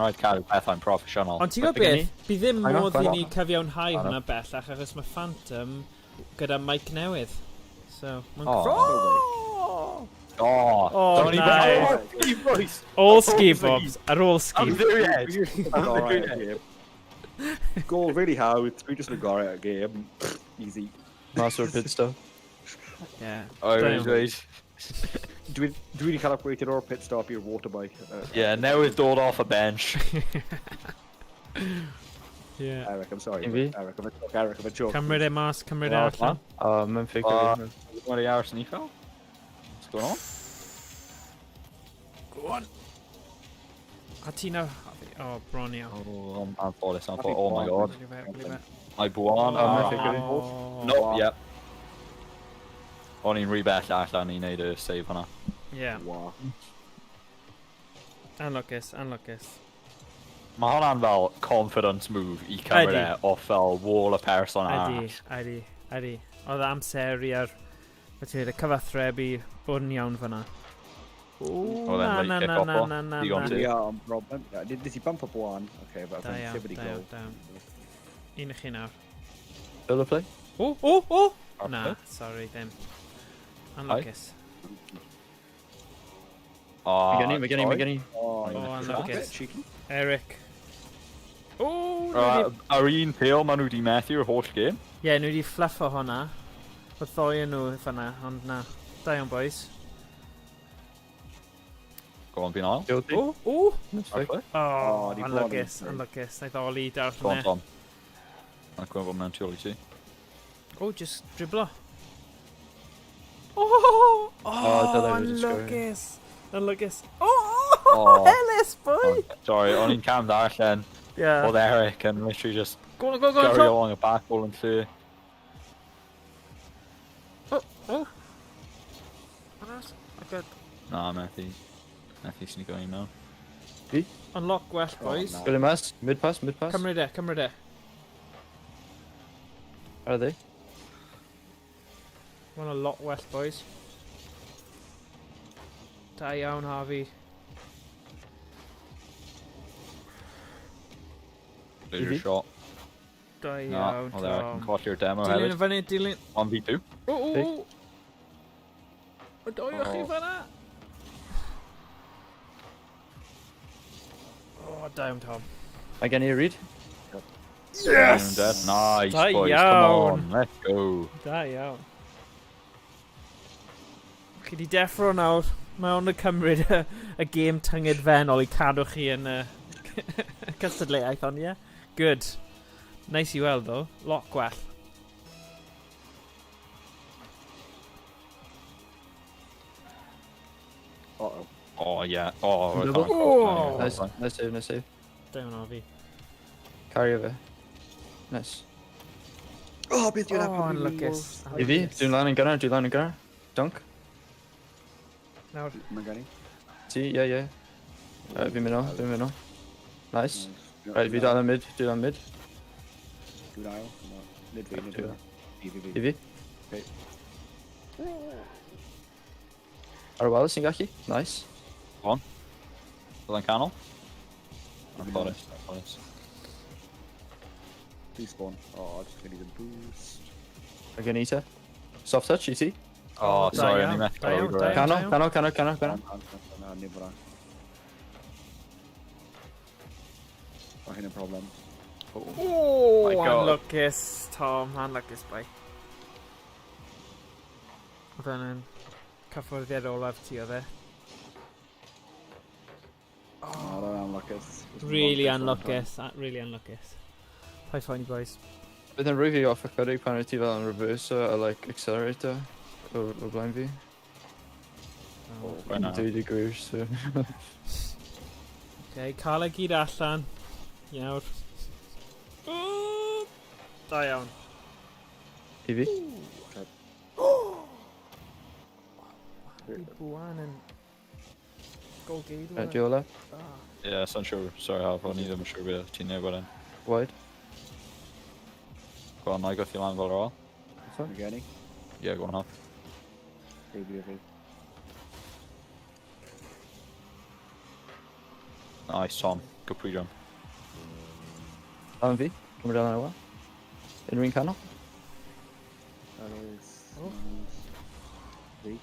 rhaid cadw pethau'n proffesiynol. Ond ti'n gwybod But beth? Bydd ddim Hang on, modd i hang ni on. cyfiawnhau Hang on. hwnna bellach achos mae Phantom gyda mic newydd. So, mae'n Oh, Oh, Oh, don't nice. even... Oh, voice! all ski bobs, ar all ski. I'm very head. Gorau at game. Goal really hawdd. Dwi just yn gorau at game. Easy. Master pit stop. Yeah. Oh, Damn. right. Dwi wedi cael upgraded o'r pit stop i'r water bike. Yeah, newydd dod off a bench. Yeah. Eric, I'm sorry. Maybe. Eric, I'm a joke. Cymryd e mas, cymryd e Yeah, allan. Mae'n ffigur. What are you hours yn eithaf? What's going on? Go on. A ti nawr... Oh, bron iawn. Oh, I'm flawless, oh my god. Leave it. I Buan. Oh, my figure. Oh. Nope, yep. O'n i'n rhy bell allan i wneud y save hwnna. Yeah. Wow. Unlocus. Mae hwnna'n fel confidence move i cymryd e Ydi. off fel wall y person arall. Ydi. Oedd amseru ar... Felly, y cyfathrebu bod yn iawn fyna. Oedd e'n late kick-off o. Digon tŷ. Yeah, I'm problem. Did he bump up one? Okay, but Da I iawn, think Tibbity da go. iawn, da iawn. Un i chi nawr. Still a play? O! Na, Okay. sorry, ddim. Unlocus. Oh, Mae gen i. Oh, Oh, nice. unlocus. Cheeky. Eric. O! Ar un pêl maen nhw wedi methu'r holl gêm. Ie, nhw wedi fluffo hwnna. Oedd ddoi yn nhw fyna, ond na. Da iawn, boys. Go on, fi'n ail. Guilty. O! Actually. Oh, di unlocus. bloni. Naeth oli dar Go on, hwnna. Tom. Mae'n gwybod bod mewn tu ôl i ti. O, just driblo. Oh, dylai fi just go. Unlocus. Oh. Oh, Ellis, boy! Sorry, o'n i'n cam darllen. Yeah. Oedd Eric yn literally just Go on. gyrru along y back ball yn lle. Oh. Good. Na, methu. Methu sy'n i mewn. Unlock well, boys. no. Go mas. Mid pass. Cymryd e. Are they? Want a lot well, boys. Da iawn, Harvey. There's your Easy. shot. Da No, iawn, well, there I can Tom. caught your demo Dilyn hefyd. yn fyny, dilyn. 1v2. O, o, Hey. o. O, doiwch chi Oh. fyna? O, da iawn, Tom. Mae gen i read. Yes! Nice, Da boys. iawn. Come on, let's go. Da iawn. Chi di deffro nawr. Mae ond yn cymryd y gêm tyngedfennol i cadw chi yn y cystadleuaeth, ond ie. Good. Nice i weld, ddo. Lot gwell. Uh-oh. Oh, yeah. Oh, right Double. on. Oh. Nice, nice save, nice save. Da iawn o fi. Carry over. Nice. Oh, beth yw'n Oh, unlwcus. I fi, dwi'n lan yn gynnar, dwi'n lan yn gynnar. Dunk. Nawr. Mae gen i. Ti, ie. Fi'n mynd o, fi'n mynd o. Nice. Right, fi dal yn mid, dwi'n yn mid. Dwi'n ail. Nid fi, nid fi. I fi. Okay. Ar y wal sy'n gallu. Nice. Byddai'n canol? I'm Forest. Please spawn. Oh, just gonna need a boost. Mae gen i te. Soft touch i ti. Oh, Da sorry, iawn, o'n i'n methu da iawn, cael da ei iawn. Canol. Na, nid fyna. Mae hyn yn problem. Oh, My God. unlwcus, Tom. Unlwcus, bai. Oedd yn cyffwrddiad olaf ti oedd e. Oh, that's unluckus. Really unlwcus. Really unlwcus. Pai ffoni, boys. Bydd yn rhoi fi off y cyrig pan wyt ti fel yn reverse a like accelerator o blaen fi. Oh. Right now. 2 degrees, so... Okay, cael e gyd allan. Iawr. Da iawn. I fi. Bwan yn... Go geid Right, di ola. Yeah, so I'm sure. Sorry, Half. I need him sure be ti'n neud wedyn. Wide. Go on, I go through land fel ar ôl. Mae gen i. Yeah, go on, Half. Baby o fi. Nice, Tom. Good pre-jump. Lan fi. Cymryd lan yma. Unrhyw un canol. That is... Oh. Fi.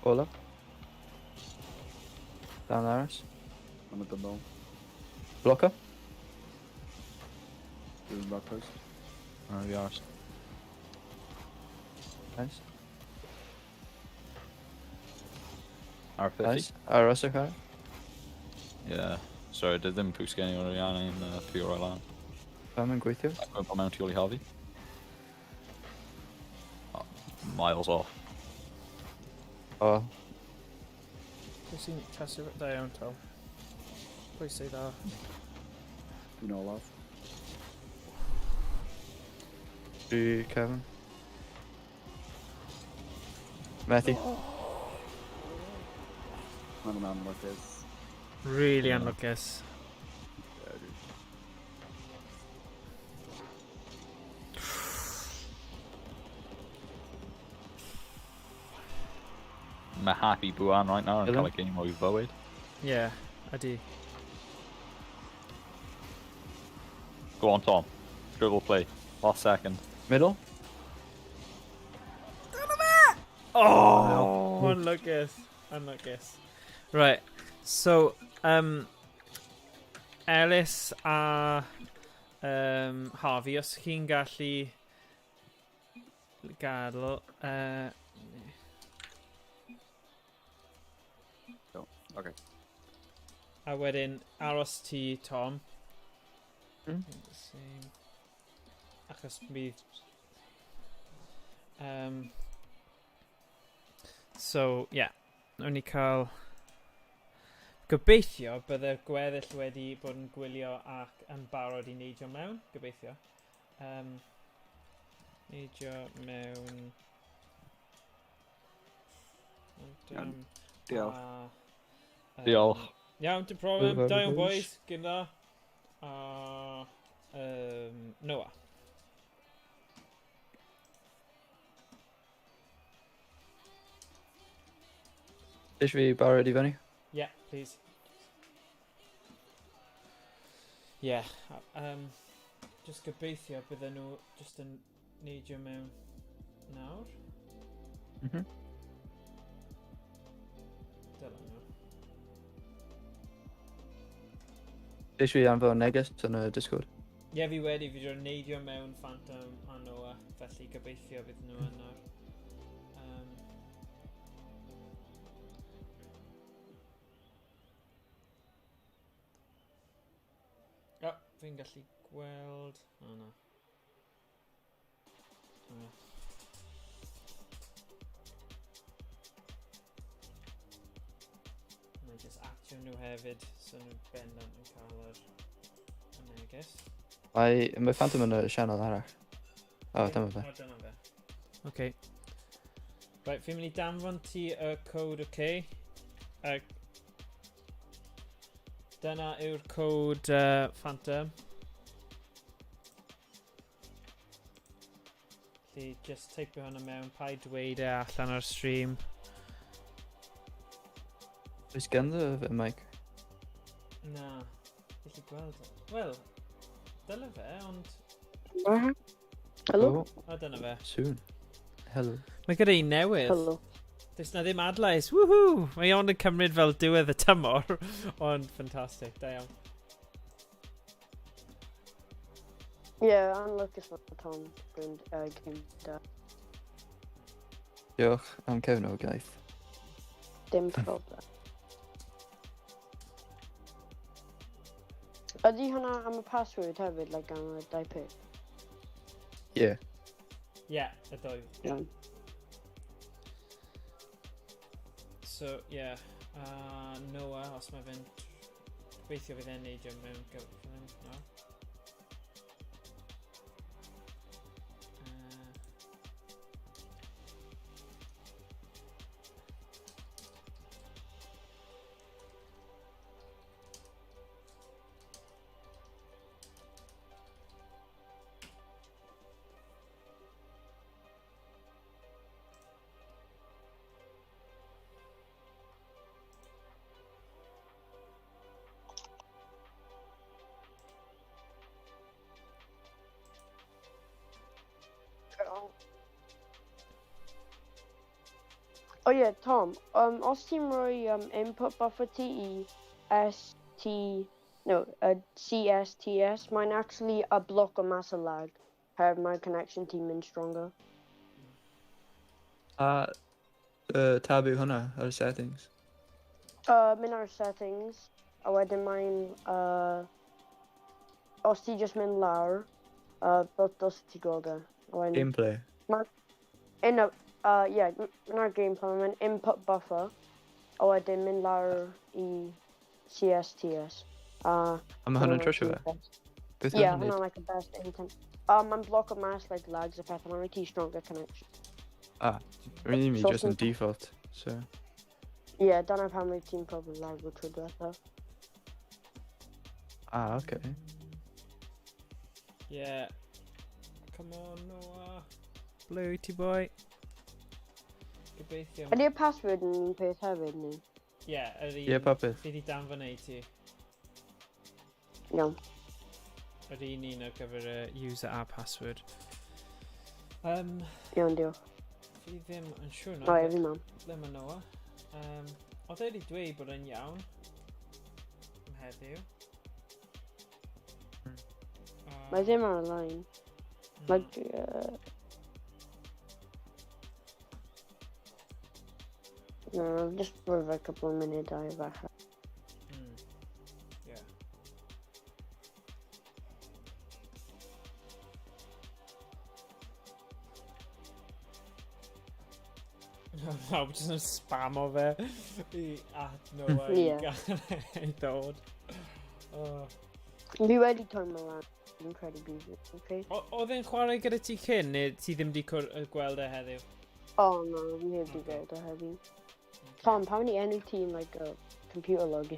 Ola. Dan aras. I'm at the ball. Blocker. Doing back post. The arse. Nice. R50. Nice. Aras o car. Yeah. Sorry, did ddim pwys gen i o'r Ian yn pure o'r lan. Pam yn gweithio. Ac mae'n mewn tu ôl i Harvey. Oh, miles off. O. Pwy sy'n tasio da iawn, Tom? Pwy sy'n da? Dwi'n olaf. Dwi Kevin. Methu. Mae'n yn unluckus. Really unlwcus. Mae happy bwan right now yn Hello? cael ei gynnu mwy fywyd. Yeah, ydi. Go on, Tom. Dribble play. Last second. Middle. Oh, unlwcus. Unlwcus. Right, so, Ellis a Harvey, os chi'n gallu gadw... Okay. A wedyn aros ti, Tom. Mm. Same. Achos mi... So, yeah. Nawn ni cael... Gobeithio byddai'r gweddill wedi bod yn gwylio ac yn barod i neidio mewn. Gobeithio. Neidio mewn... Iawn. Diolch. Diolch. Iawn, dim problem. Diolch, Da iawn, boys. boys. Gyda. Noah. Eisiau fi barod i fyny? Yeah, please. Ie, just gobeithio bydden nhw just yn neidio mewn nawr. Mhm. Dylan nhw. Eisiau i anfon neges yn y Discord. Ie, fi wedi, fi wedi neidio mewn Phantom a Noah, felly gobeithio bydd nhw yn nawr. O, fi'n gallu gweld... O, na. O. Mae'n just actio nhw hefyd, so nhw'n bendant yn cael y neges. Mae Phantom yn y sianel arall. O, dyma fe. O, dyna fe. OK. Right, fi'n mynd i danfon ti y code OK. Dyna yw'r code Phantom. Felly, just teipio hwnna mewn, pa i dweud e allan ar stream. Oes ganddo fe mic? Na, gallu gweld e. Wel, dyle fe, ond... Hello? Oh, O, dyna fe. soon. Hello. Mae gyda i newydd. Hello. Does na ddim adlais. Woohoo! Mae ond yn cymryd fel diwedd y tymor. Ond ffantastig, da iawn. Yeah, I'm looking for Tom and game da. Diolch am cefnogaeth. Dim problem. Ydy hwnna am y password hefyd, like am y 2p? Yeah. Ie, y dwy. Iawn. So, ie. Noah, os mae fe'n... Gobeithio fydd e'n neidio mewn gyflym. No. Oh yeah, Tom. Os ti'n rhoi input buffer CSTS, mae'n actually a block o massive lag. Have my connection team in stronger. A tab yw hwnna ar y settings. Mynd ar settings, a wedyn mae'n os ti just mynd lawr, dos ti gweld e. A wedyn- Gameplay. yeah, yn our gameplay, mae'n input buffer, a wedyn mynd lawr i CSTS. A mae hwnna'n trwsio fe? Beth Yeah, hwnna'n hwnna'n neud? like the best intent. Mae'n block o mass like lags a peth, and I'm stronger connection. Rhymni mi So just yn simple. default, so... Yeah, dyna pan mae ti'n probably lag o trwy diwetha. Okay. Yeah. Come on, Noah. Bluey boy. Gobeithio. Ydy'r password yn un peth hefyd ni? Ie, yr un... Ie, popeth. Fi di danfon ei ti. Iawn. Yr un ar gyfer y user a password. Iawn, diolch. Fi ddim yn siŵr O, ie, fi mam. ble mae Noah. Oedd e wedi dweud bod e'n iawn. Am heddiw. Mae ddim ar y line. Like, no, just for a couple of minutes I falle. Yeah. No, just yn spam o fe I at Noah I Ie. gael ei ddod. Fi wedi torn my lan. Fi'n credu bydd, okay? Oedd e'n chwarae gyda ti cyn, neu ti ddim di gweld e heddiw? Oh no, fi heb di gweld o heddi. Tom, how many enw ti'n like computer log?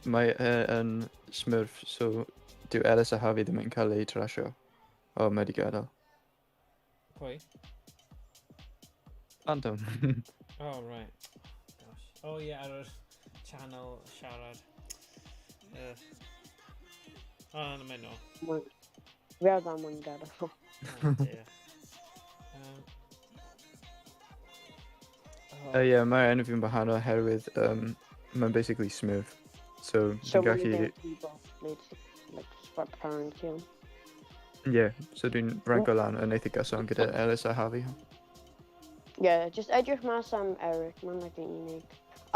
Mae yn smurf, so dyw Ellis a Harvey ddim yn cael ei trasio. O, mae wedi gadael. Pwy? Phantom. Oh, right. Gosh. Oh, yeah, ar yr channel siarad. O, na mae no. Fi ar dan mwyn gada. Oh, dear. Ie, mae enw fi'n wahanol oherwydd mae'n basically Smurf. So, So dwi'n mwyn i gallu... gael keyboard, nid, like, swap parent, you know. Ie, so dwi'n rango lan yn eitha gyson gyda Ellis a Harvey. Yeah, just edrych mas am Eric, mae'n like yn unig.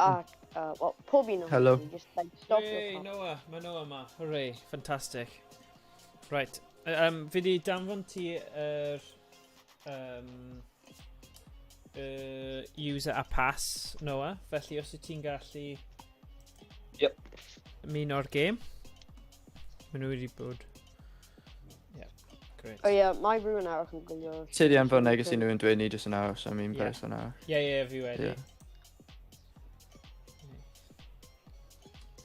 Ac, well, pob un o'n Hello. just like stop Hooray, your Noah. Mae Noah ma. Hooray, fantastic. Right. Fi di danfon ti user a pass, Noah. Felly os wyt ti'n gallu... Yep. Ymuno'r game. Mae nhw wedi bod... Yeah, great. Oh yeah, mae rhywun arall yn gwylio. Ti di anfon neges i nhw yn dweud ni jyst yn aros am un Ie. person arall. Ie, fi wedi. Ie.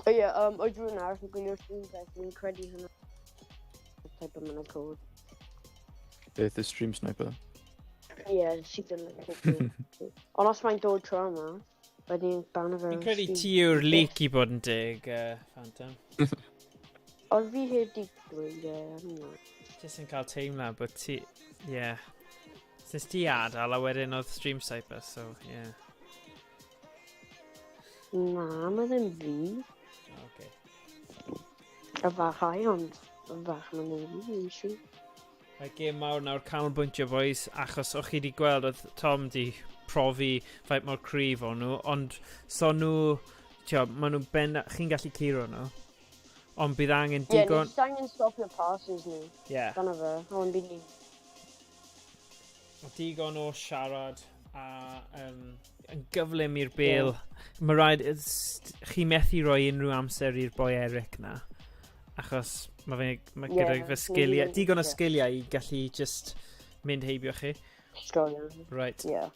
Oh yeah, oedd rhywun arall yn gwylio stream beth, fi'n credu hynna. Type of mana code. Beth y stream sniper. Yeah, sydd yn like... Ond os mae'n dod tro yma, wedyn ban o fe... Fi'n credu ti yw'r leak i bod yn dig, Phantom. Oedd fi heb di dweud, yeah. Jyst yn cael teimlad bod ti... Yeah. Since ti adael a wedyn oedd stream sniper, so yeah. Na, mae ddim fi. Okay. Y fachau, ond y fach mae ddim fi, eisiau. Mae game mawr nawr canolbwyntio boys, achos o'ch chi wedi gweld oedd Tom di profi faint mor cryf o'n nhw, ond so nhw, maen nhw chi'n gallu curo nhw, ond bydd angen Ie, digon... nes angen stopio passes nhw. Yeah. Dan o fe, ond bydd ni. Digon o siarad a yn gyflym i'r bêl. Mae rhaid, chi methu rhoi unrhyw amser i'r boi Eric na, achos mae gyda fy sgiliau, digon o sgiliau i gallu just mynd heibio chi. Sgorio. Right. Yeah.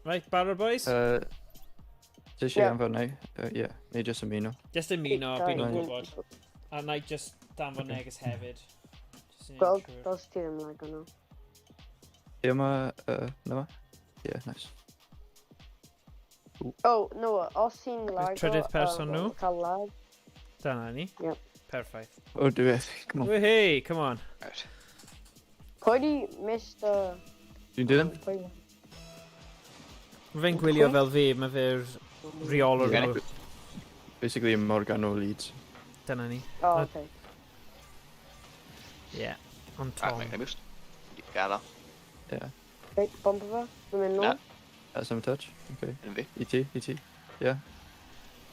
Right, barod boys? Jyst i anfon neu? Ie, neu jyst ymuno. Just ymuno, bydd nhw'n Right. gwybod. A na i just danfon Okay. neges hefyd. Just i Gweld, wneud siŵr. dos ti ddim like hwnnw. Ie, mae... Noa? Ie, nice. Oh, no, os ti'n lag... trydydd person nhw? Cael lag. Dyna ni. Yep. Perffaith. O, dwi beth. Come on. Hey, come on. Pwy di Mr... Dwi'n dilyn? Pwy? Mae fe'n gwylio fel fi, mae fe'r reolwr Ie. nhw. Basically, Morgan o Leeds. Dyna ni. Oh, okay. Yeah. Ond Right, Tom. make a boost. Gada. Ie. Wait, bump fe? Dwi'n mynd Na. nôl. That's some touch. Okay. Envy. E.T. Ie.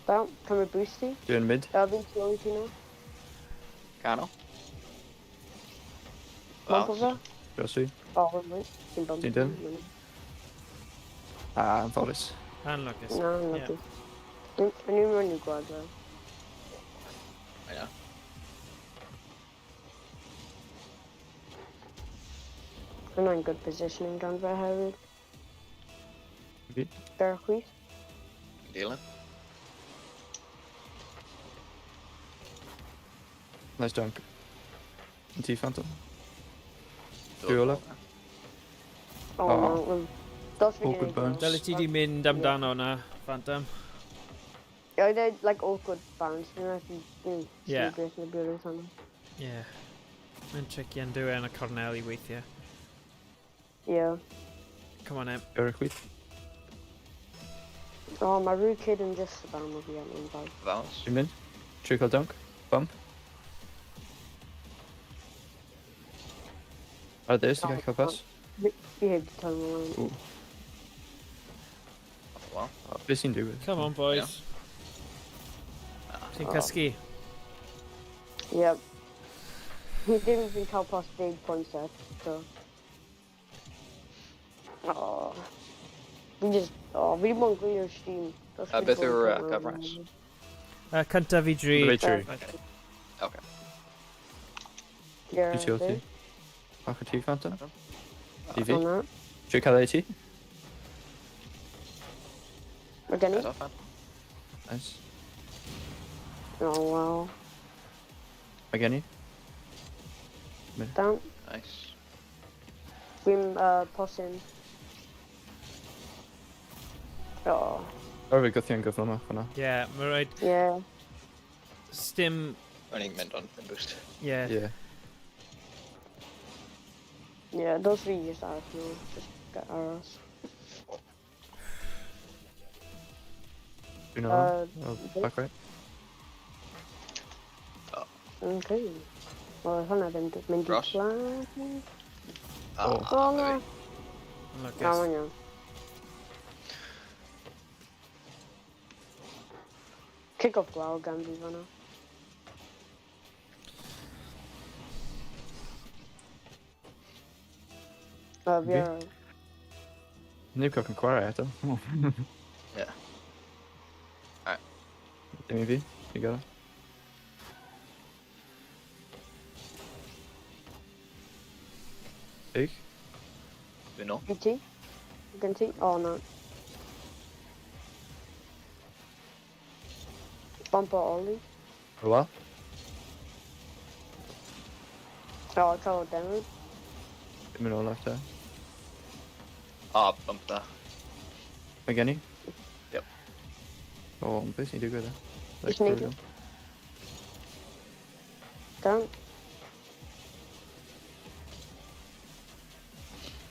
Down, cymryd boost ti. Dwi'n mid. Fi'n tu ôl i ti nhw. Gano. Bump fe? Dros fi. O, wait. Ti'n bump. Ti'n dyn? Yn Forest. Anlwcus. Na, yn Ie. lwcus. Yn i'n mynd i gwad fe. I know. Yna'n good positioning gan fe hefyd. Fi. Ber chwith. Dealing. Nice dunk. Yn ti, Phantom? Dwi ola. O, Oh. wel, dos fi Awkward bounce. Dyle ti di mynd amdano na, Phantom. Ie, I did like awkward bounce. Dwi'n meddwl Ie. sy'n beth yn y bwrdd hwnnw. Yeah. Mae'n tricky yn dywe yn y cornel i weithiau. Ie. Come on, Em. Gyrra chwith. O, mae rhyw kid yn just about o fi am un bag. Bounce. Dwi'n mynd. Trwy cael dunk. Bump. Ar ddys, ti'n cael pass. Fi heb di talu ymlaen. Off the wall. Be sy'n digwydd? Come on, boys. Ti'n cysgu? Ie. Fi ddim fi'n cael pas big point set, so... O. Fi'n just... O, fi ddim yn gwylio'r stream. Beth yw'r coverage? Cynta fi dri. Reit trwy. Okay. Ie, Dwi'n ti o ti. Bach o ti, Phantom. I fi. Hwna. Trwy cael ei ti. Mae gen i. Guys off, man. Nice. O, wel. Mae gen i. Down. Nice. Fi'n posyn. O. Ar fi gythiau'n gyflym o'ch hwnna. Yeah, mae rhaid... Ie. Stim. Running mint on boost. Yeah. Yeah. Yeah, those three just out of no. Just get arrows. Do you know? Oh, okay. back right. Okay. Well, han hade inte men Ross? plan. Oh. Oh maybe. no. Look, Ja, yes. ja. Kick off Gorau gan vi vanna. Vi har... Nu kan kvar äta. Yeah. Alright. MEV, you got it. Big. We know. GT? You can see? Oh no. Bumper Ollie. For what? Ja, jag tar damage. Give me no left there. Ah, bump that. Again? Yep. Oh, I'm busy to go there. Just make for it. Down.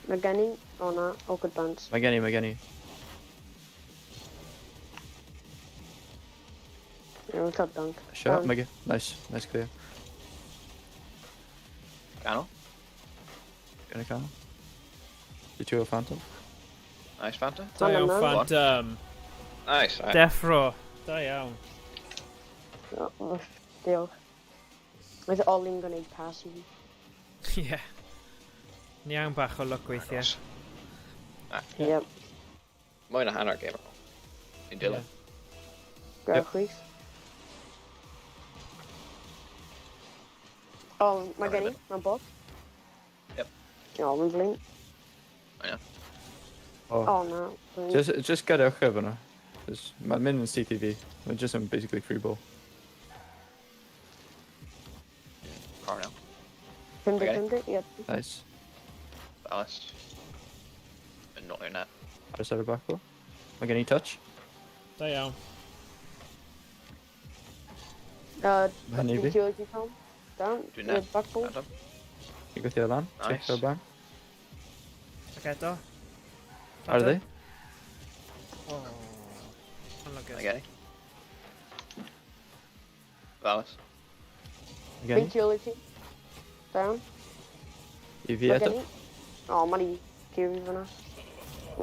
Magani? Oh no, awkward bounce. Magani. Yeah, we cut dunk. Shot, Down. Maggie. Nice clear. Cano. Gonna come. The 2 Phantom. Nice Phantom. Da iawn, Go on. Phantom. Nice. Alright. Defro. Da iawn. Oh, diolch. Oedd Ollie'n gwneud pass i fi. Ie. Ni iawn bach o look weithiau. Yep. Mwy na hanner gamer. Ni'n dilyn. Grab chwys. Oh, Magani, mae'n bob. Yep. Oh, mae'n flin. Oh. Oh no. Just get out of it. Because my min and CTV. We're just basically free ball. Car now. Pimde, yep. Nice. Ballast. And not in that. Just out of back ball. Magani touch. Da iawn. Behind EV. Utility Tom. Down. Do that. Back ball. Phantom. You got the other land. Nice. Check the bang. Ac eto. Are they? Oh. Unlucky. Again. Ballast. Again. Utility. Down. EV at Magani. Oh, money. Kiri fanna.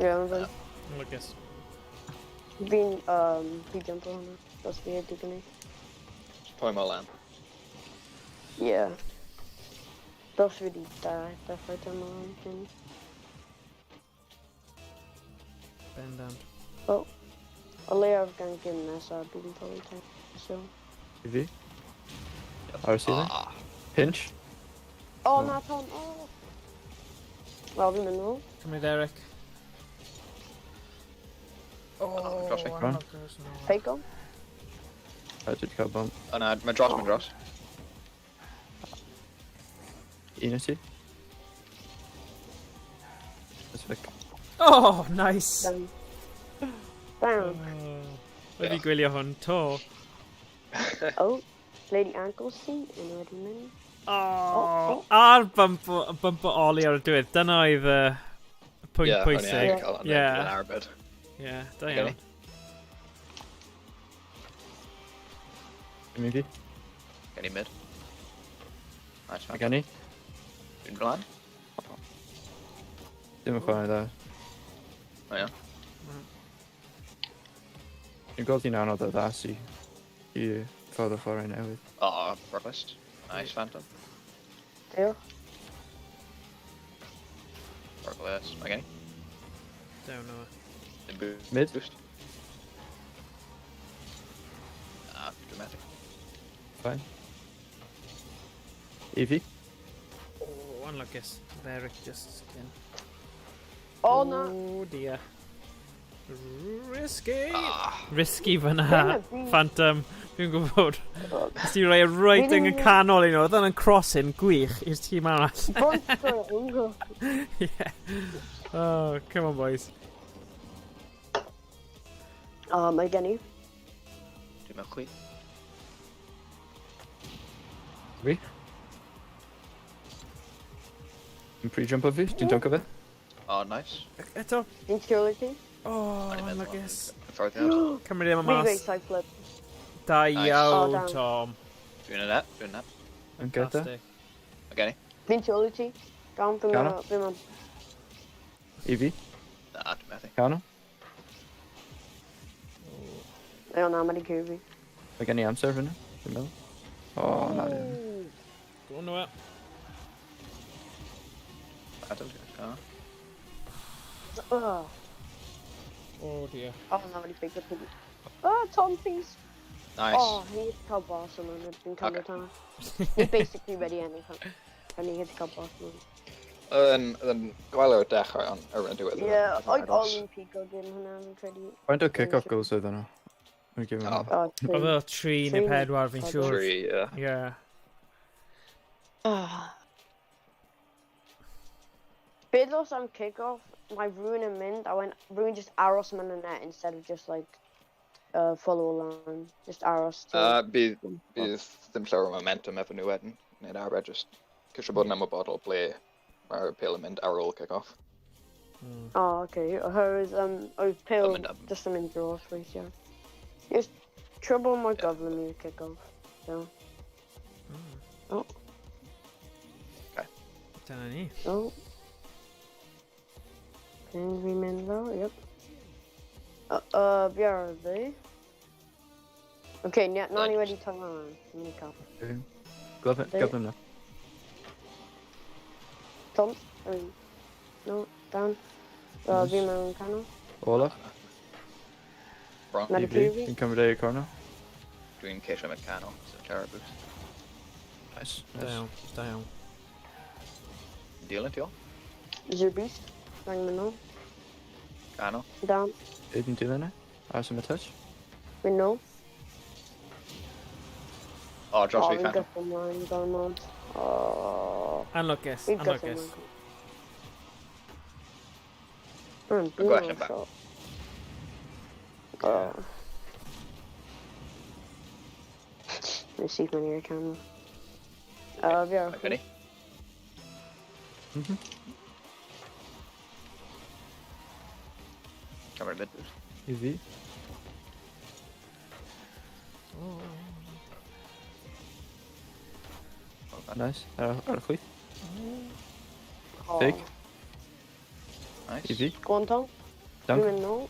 Ja, men väl. Unlucky. Vi jumpar honom. Fast vi är digga nu. Probably more land. Yeah. Those really die. Därför att jag har någonting. Bend down. A layer of gang in there, so I'd be probably take so. EV. RC there. Ah. Pinch. Oh, Oh. not on. Oh. Well, we mineral. Come here, Derek. Oh, crossing. Run. Fake on. I did cut bump. Oh no, my dross. Unity. That's Vic. Oh, nice. Down. Down. Wedi gwylio hwn to. Oh. Lady ankle seat and already many. Oh. A'r bumper ollie ar y diwedd. Dyna oedd y pwynt Yeah, only I pwysig. can call on Yeah. an hour bit. Ie, da Okay. iawn. MEV. Any mid. Nice man. Magani. Good land. Dim yn chwarae da. Oh yeah. You've got the now that that's you further for right now with Oh, breakfast. Nice Phantom. Tail. Breakfast. Okay. Don't know. Then boost. Mid. Boost. Ah, dramatic. fine. Evie. Oh, unlucky. Derek just again. Oh no. Oh dear. Risky. Ah. Risky fyna. Dyna fi. Phantom. Dwi'n gwybod. Os ti'n rhoi writing yn canol un o, dda'n crossing gwych i'r tîm arall. Bonster. Yeah. Oh, come on boys. Again, Do my quick. Three. Yn pre-jump o fi, dwi'n jump o fe. Oh, nice. Eto. Intuity. O, O'n i'n meddwl lygus. ffordd out. Cymryd ddim y Really mas. side flip. Da Nice. iawn, Oh, damn. Tom. Dwi'n yn net, dwi'n net. Yn gyda. Fantastic. Again. Intuity. Down from Cano. the I fi. Na, dwi'n methu. Cano. I don't know how many curvy. Mae gen i amser fyna. Dwi'n meddwl. O, na ddim. Go on it. I don't think it's gonna. Oh, Oh dear. oh, how many big up. Oh, Tom, please. Nice. Oh, he hit the cup awesome and it's been counter time. He's basically ready anytime. And he hit the cup awesome. Then gwael o'r dechrau on ar yn diwedd. Yeah, I only Pico did hwnna, I'm pretty. Faint o kick-off goals oedd yna? Dwi'n gymryd Oh. yna. Oh, Oedd o 3 neu 4 fi'n siŵr. Three, yeah. Yeah. Bid os am kick-off, my ruin and mint, I went ruin just aros man in net instead of just like follow line. Just aros to Bydd ddim llawer o momentum efo nhw wedyn. Nid arfer just cysio bod yn ymwybodol ble mae'r pil yn mynd ar ôl kick-off. Oh, okay. Whereas I was pill Mind up. just some in draws race, yeah. Just trouble my goblin me kick off. So oh Dyna ni. oh. Henry Menlo, yep. BRV. Okay, now Nice. you ready to turn around. Mini cup. Gyflym na. Tom? No, down. Nice. Vimo Cano. Olaf. Bron. Not I a fi. PV. Dwi'n cymryd ei corner. Dwi'n ceisio mecano, so terror boost. Nice. Da iawn, da iawn. Dilyn ti o? Is your beast? Bang me no. Cano. Down. Ydyn dilyn e? Ars am y touch. We know. Oh, Josh Oh, fi we Phantom. got some lines on mod. Oh. Anlwcus, We got some anlwcus. lines. I'm Go ahead, back. shot. Oh. Receive my near camera. Yeah. Ready? Mhm. Camera mid boost. I fi. Nice. Ar y chwyth. Oh. Big. Nice. I fi. Go on, Tom. Dunk. You know.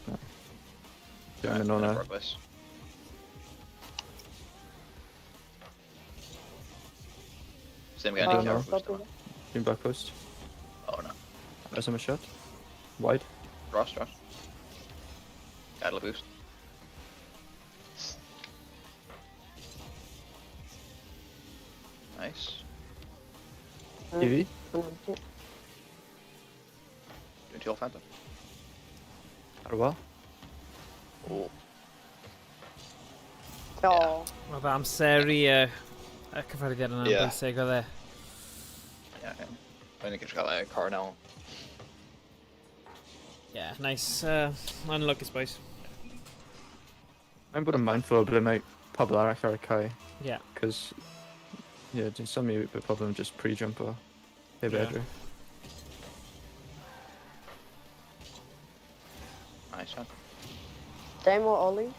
Dwi'n mynd o'na. Same I guy, don't terror know. boost. on. Dwi'n back post. Oh no. Ars am y shot. Wide. Ross. Cattle boost. Nice. I fi. Dwi'n ti ôl Phantom. Ar y wal. Oh. Oh. Oedd amser i y cyfariad yna'n Ie. bwysig oedd e. Yeah, okay. Dwi'n gallu cael ei Carnell. Yeah, nice. Unluckus, boys. Mae'n bod yn mindful o ble mae pobl arall ar y cae. Yeah. Cos, yeah, dwi'n sylwi bod pobl yn just pre-jump o heb Ie. edrych. Nice one. Demo Ollie.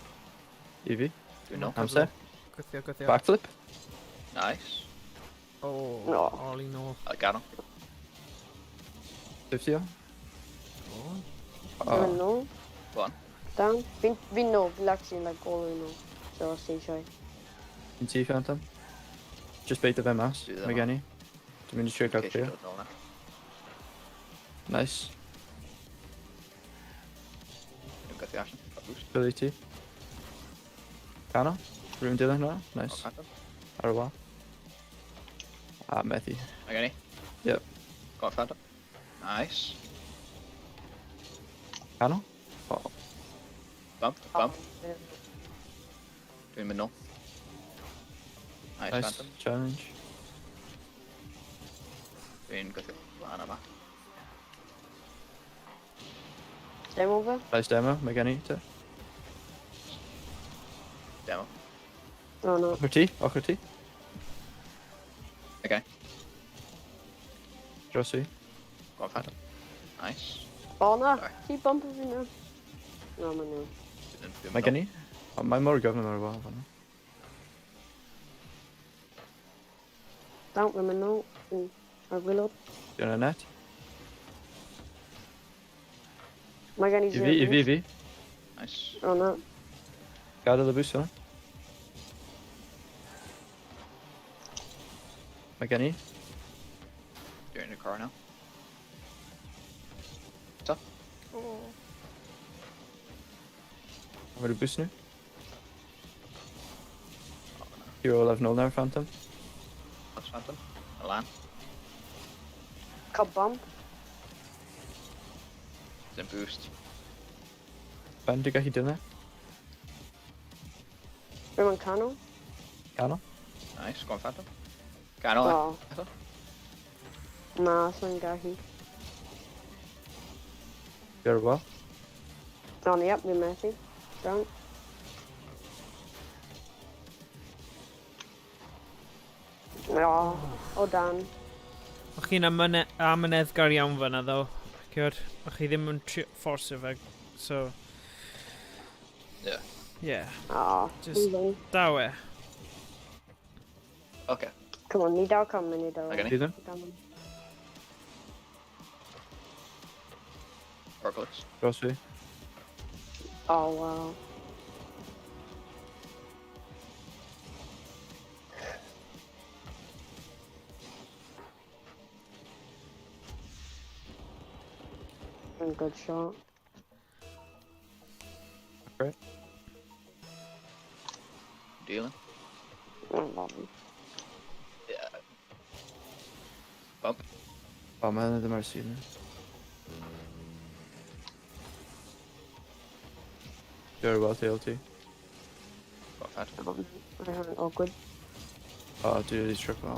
I fi. Dwi'n know. Amser. Gwythio. Backflip. Nice. Oh, No. Ollie no. Gano. 50 o. You know. Go on. Down. We know. We'll actually like Ollie no. So I'll stay shy. Yn ti Phantom. Just beit o fe mas. Dwi ddim Mae yn. gen i. Dwi'n mynd i trio cael Ceisio clear. dod nôl na. Nice. Dwi'n gweithio allan. Got boost. Billy ti. Cano. Rhywun dilyn hwnna. Oh, Nice. Phantom. Ar y wal. A methu. Mae gen i. Yep. Go on Phantom. Nice. Cano. Oh. Bump. Dwi'n mynd nôl. Nice Nice. Phantom. Challenge. Dwi'n gweithio lan yma. Demo over. Nice demo. Mae gen i te. Demo. Oh no. Ochr ti. Ochr ti. Okay. Dros fi. Go on, Phantom. Nice. O na, Sorry. ti bump fi na. No, ma nhw. Mae gen i? O, mae mor gofyn ar y wal fan'na. Dawn, ma nhw. Ar gwylod. Di hwnna net? Mae gen i I fi. Nice. O na. Gadael y bws hwnna. Mae gen i. You're in the car now. Mae'r bws nhw. You're all 11-0 now, Phantom. That's Phantom. Alan. Cub bump. Then boost. Ben, dwi'n gallu dyn Rwy'n canol. Canol. Nice. Go on, Phantom. Canol. O. Na, sy'n gallu. You're well. Down the up, fi'n methu. Down. O dan. O'ch chi'n amyneddgar iawn fyna ddo. Cywed, o'ch chi ddim yn fforsio fe, so... Yeah. Yeah, O. Just- dawe. Okay. Come on, ni daw come, ni daw. Okay. Di ddim? Orclix. Dros fi. Oh, wow. Good shot. Great. Dealing. Oh, love him. Yeah. Bump. O, mae hynny ddim ar sy'n. You're well, TLT. Go on, Phantom. Awkward. O, dwi wedi trip o.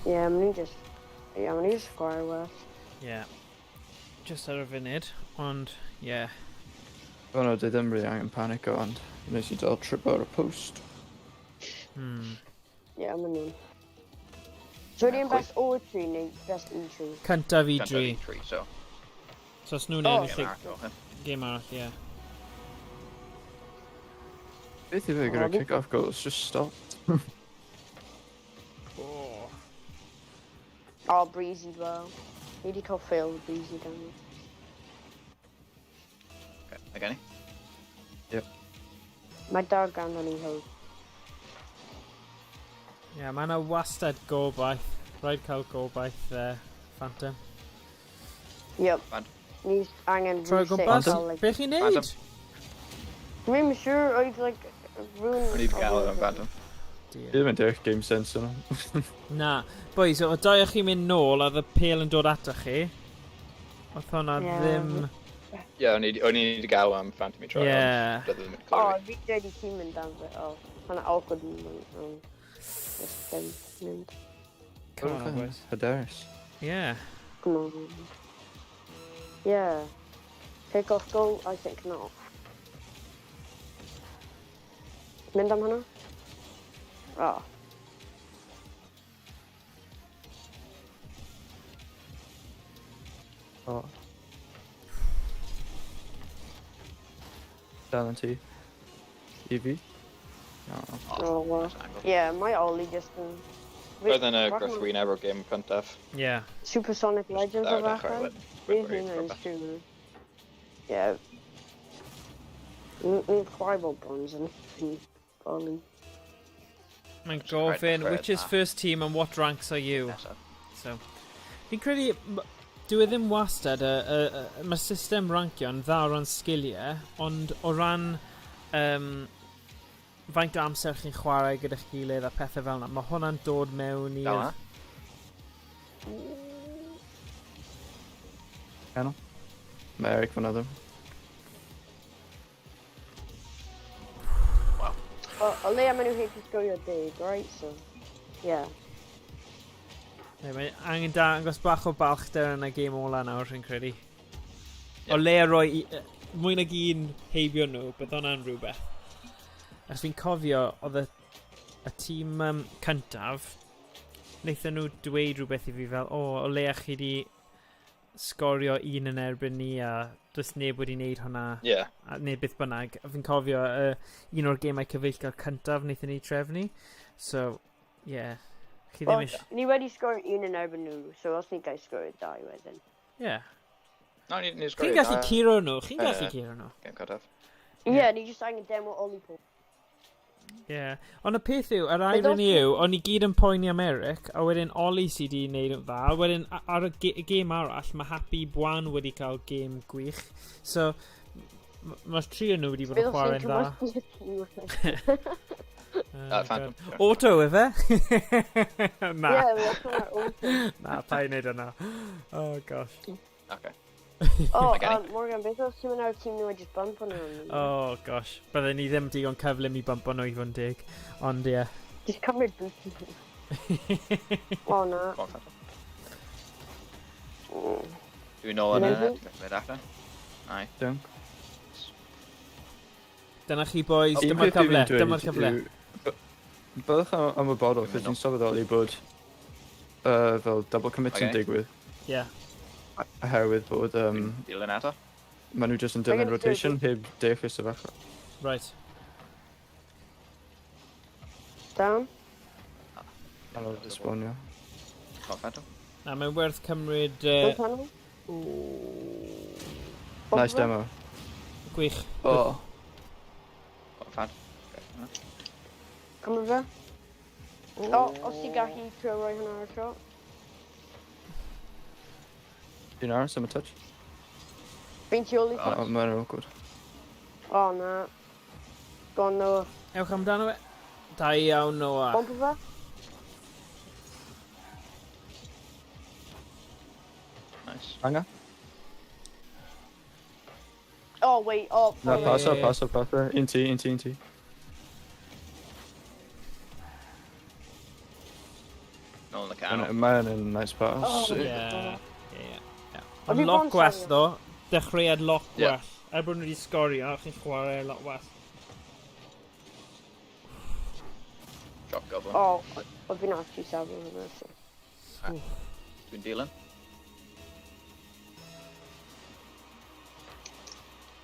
Yeah, I'm gonna just. Yeah, I'm gonna just square west. Yeah. Just ar y funud, ond, yeah. O no, dwi ddim really angen panic o, ond nes i dal trip ar y post. Hmm. Yeah, I'm gonna. So, Yeah, yeah, best O3 neu best E3? Cyntaf i Can't dri. do three, so. So os nhw'n Oh. ennill Game y arc, okay. game arall, yeah. Beth i fe gyda Oh, kick-off goals, just stopped. Oh. Oh, Breezy as well. Need to call Phil Breezy down Okay. Again. there. My dog gan on hope. Yeah, mae yna wastad gobaith. Rhaid cael gobaith Phantom. Yep. Bad. Need angen Troi o reset gwmpas, cael, like... beth chi'n Phantom. neud? I'm sure I'd like ruin... I need to get out of Phantom. Di ddim yn deall game sense yno. Na. Boys, o dau o chi'n mynd nôl a y pel yn dod ata chi. Oedd hwnna Yeah. ddim... Yeah, I need to go Phantom try. Yeah. Rather than Oh, Chloe. fi wedi ti'n mynd down there. Oh, hwnna awkward yn... Just mynd. Come on, boys. Hyderus. Yeah. Come on. Yeah. Kick off goal? I think not. Mynd am hwnna? Oh. O. Dal yn ti. I fi. O. Oh, well. Nice angle. Yeah, my Ollie just been... Better than a Grothreen ever game Cuntaf. Yeah. Supersonic Legends Oh, of that's Akron. right. Really nice too. Yeah. Need fireball bronze and Ollie. Mae'n Just right gofyn, for it, which is ah. first team and what ranks are you? Yeah, so. So, fi'n credu, dwi ddim wastad, mae system rancio'n dda o ran sgiliau, ond o ran faint o amser chi'n chwarae gyda'ch gilydd a pethau fel yna, mae hwnna'n dod mewn Go i'r... on. Canol. Mae Eric fan adam. O leia maen nhw heb i sgorio deg, right? So, yeah. Mae angen dangos bach o balchder yn y gêm ola nawr, fi'n credu. O Yep. le a roi mwy nag un heibio nhw, bydd hwnna'n rhywbeth. As fi'n cofio, oedd y tîm cyntaf wnaethon nhw dweud rhywbeth i fi fel, o leia chi di sgorio un yn erbyn ni a does neb wedi wneud hwnna Yeah. a neu beth bynnag. A fi'n cofio un o'r gemau cyfeillgar cyntaf wnaethon ni trefnu. So, yeah. Chi ddim Wel, eisiau... ni wedi sgorio un yn erbyn nhw, so os ni gael sgorio 2 wedyn. Yeah. No, ni'n Chi'n gallu curo nhw, chi'n gallu curo nhw. Game cut off. Ie, ni jyst angen demo oli pob. Yeah. Ond y peth yw, yr But irony also- yw, o'n i gyd yn poeni am Eric, a wedyn Oli sydd wedi wneud yn dda, a wedyn ar y gêm arall, mae Happy Bwan wedi cael gêm gwych. So, mae'r tri o nhw wedi bod yn chwarae'n dda. Phantom. Auto, efe? Na. Ie, that's not auto. Na, pa i wneud yna. Oh, gosh. Okay. O, Okay. Morgan, beth os ti'n mynd ar tîm nhw a just bump nhw? Oh, gosh. Byddai ni ddim digon cyflym i bump nhw i fod yn dig. Ond, ie. Just cymryd boost nhw. O, na. Go on, Phantom. Dwi'n nôl yn Amazing. Mynd allan. Aye. Dunk. Dyna chi, boys. Un Dyma'r peth cyfle. dwi'n dweud Dyma'r cyfle. yw, byddwch am y bodol, Dwi'n cos meddwl. dwi'n sylweddoli bod fel double commit yn Okay. digwydd, Ie. oherwydd bod Dwi'n dilyn eto. maen nhw jyst yn dilyn Angen rotation heb dech y sefyllfa. Right. Down. Maen nhw'n esbonio. Go on, Phantom. Na, mae'n werth cymryd... Go panel. Nice demo. Gwych. Oh, Go on, Phantom. Okay. Cymryd fe. O, os ti'n gallu trio roi hwnna ar y tro. dwi'n aros am y touch. Fi'n tu ôl i Oh. ti. Maen nhw'n awkward. O, na. Go on, Noah. Ewch amdano fe. Da iawn, Noah. Bump fe. Nice. Hanga? Oh, wait. Oh, Na, yeah, pass yeah, up, yeah. pass up, pass up. Un ti, un ti, un ti. Nôl yn y canol. Mae'n yn nice pass. Oh, Ie. yeah. Ie, ie. Have Ond you loc gone gwell, Sonia? ddo. Dechreuad loc Yeah. gwell. Er bod nhw wedi sgorio, chi'n chwarae lot well. Drop goblin. Oh, o fi'n actually safon hwnna. so. Dwi'n dilyn.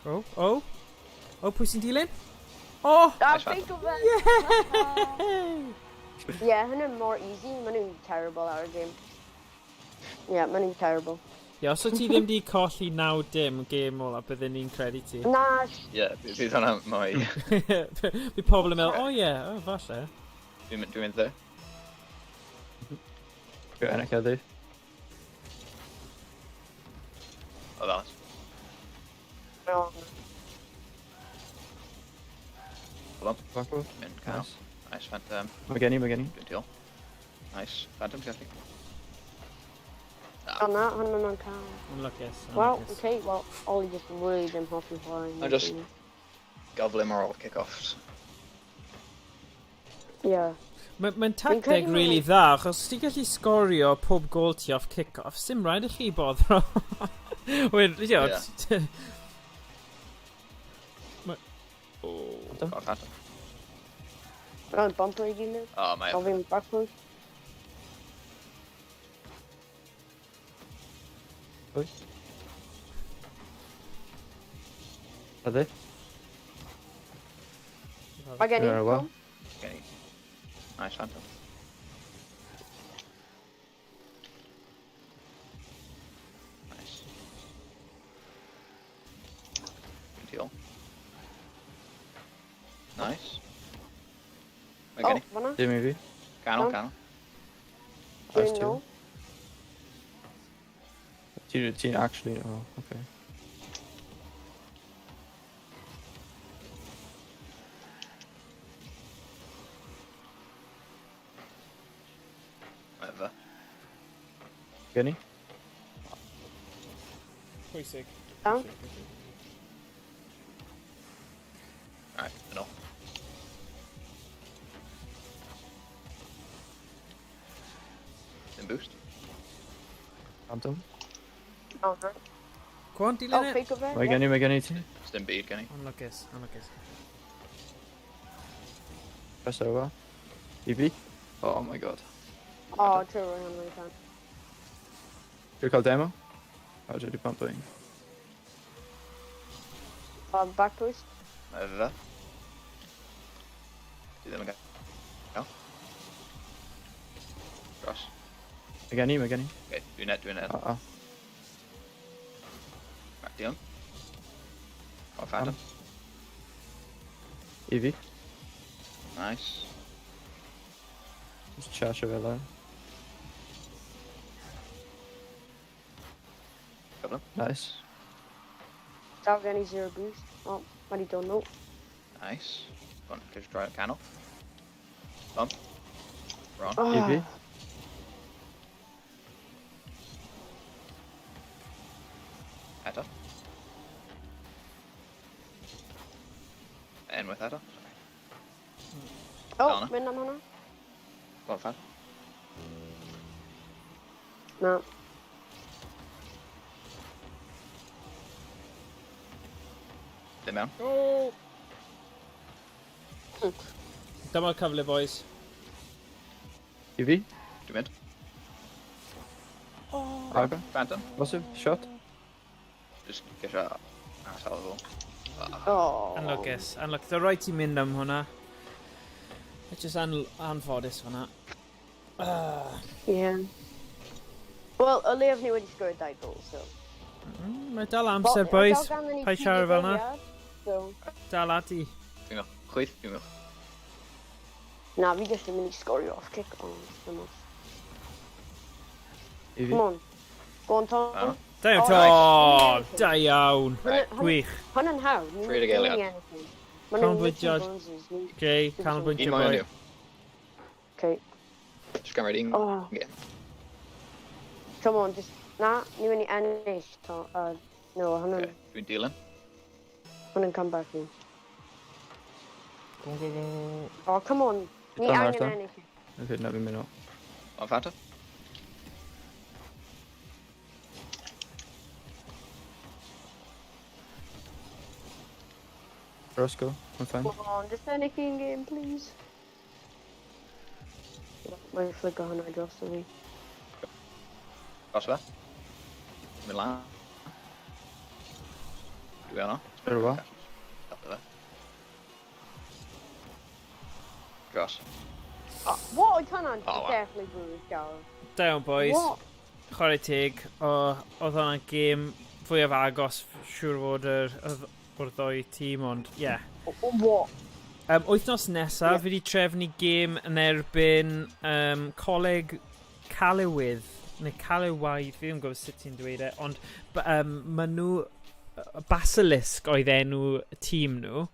O, o. O, pwy sy'n dilyn? O! Ah, Nice one. think of it! Yeah, hynny'n more easy. Maen nhw'n terrible ar y game. Yeah, maen nhw'n terrible. Ie, os o ti ddim di colli 9-dim gêm ola, byddwn ni'n credu ti. Na, Ie, bydd hwnna mwy. Bydd pobl yn meddwl, o ie, o, falle. Dwi'n mynd dde. Go ennill eddi. O ddalas. no. Backward. Mynd canol. Nice. Nice, Phantom. Mae gen i, mae gen i. Dwi'n diol. Nice. Phantom, ti'n gallu? O na, hwnna'n ma'n cael. Yn lwcus. Well, okay, well, Ollie just really ddim hoffi chwarae. I just- Goblin ar ôl kick-offs. Yeah. Mae'n tacteg credu really mae- dda, achos os ti'n gallu sgorio pob gol ti off kick-off, sim rhaid i chi boddro. Wel, you know, Yeah. Phantom? Go on, Phantom. Mae'n bumper i gilydd. O, mae O fi'n backwards. Oes. Eddi. Mae gen i. Yeah, well. gen i. Nice, Phantom. Nice. Dwi'n diol. Nice. Mae O, gen i. fanna. Dim i fi. Canol, Oh. canol. Oes Dwi'n ti. nôl. Ti'n actually, oh, okay. Mae fe. Gen i? Pwysig. Down. Alright, yn ôl. Dim boost. Phantom? O, na. Go on, O, dilyn e. fake o fe. Mae gen i ti. Dim byd gen i. Unlwcus, unlwcus. Press over. I fi. Oh my god. O, trwy roi hwnna i can. Dwi'n cael demo? O, dwi wedi pump un. O, back boost. Na fe fe. Ti ddim yn gael. Gros. Mae gen i, mae gen i. Okay, dwi'n net. O. Right, diolch. O, Phantom. I fi. Nice. Just charge fe lawr. Problem. Nice. Daw gen i 0 boost. O, mae di dod nhw. Nice. Go on, just try it, canol. Bump. Wrong. I fi. Eto. Unwaith eto. O, Donna. mynd am hwnna. Go on, Phan. Na. Dim mewn. Dyma'r cyfle, boys. I fi. Dwi'n mynd. Aga. Phantom. Bosib. Shot. Just gesio asal fo. O. Anlwcus. Dy rhaid ti mynd am hwnna. It's just anffodus hwnna. Ie. Wel, o leaf ni wedi sgorio 2 gol, so. Mae dal amser, boys. Pai siarad fel 'na. So. Dal ati. Dwi'n meddwl. Chwyth, dwi'n meddwl. Na, fi jyst yn mynd i sgorio off kick. O, dim ots. I fi. Come on. Go on, Tom. Ah. Da iawn, Oh, Tom! nice. Da iawn! Right. Gwych. Hwna'n hawdd. Ni Free to wedi go, wneud lad. anything. Ma' Can't nhw'n believe little Judge- bronzes. Ni- Okay, canolbwyntio, Un mwy boi. o Okay. Just come ready. Oh. Yeah. Come on, just... Na, ni wedi ennill, Tom. No, Okay. Dwi'n dilyn. hwna'n comeback ni. Go, go, go. Oh, come on. Ni Come on, angen Arthur. ennill. Ok, na fi'n mynd o. On Phantom. Roscoe. Mae'n fine. Come on, just ennill un game, please. Mae'n ffligo hwnna dros o fi. Gros fe. Mynd lan. Dwi yno. Spyr o fa. Stop fe. Gros. What? Oedd hwnna'n Oh, wow. definitely bruised, Gal. Da iawn, boys. What? Chwarae teg. Oedd hwnna'n gêm fwyaf agos, siŵr fod o'r ddoi tîm, ond ie. Yeah. What? Wythnos nesaf, Ie. fi wedi trefnu gêm yn erbyn coleg Calewydd, neu Calewaidd, fi ddim yn gwybod sut ti'n dweud e, ond maen nhw, Basilisk oedd enw y tîm nhw,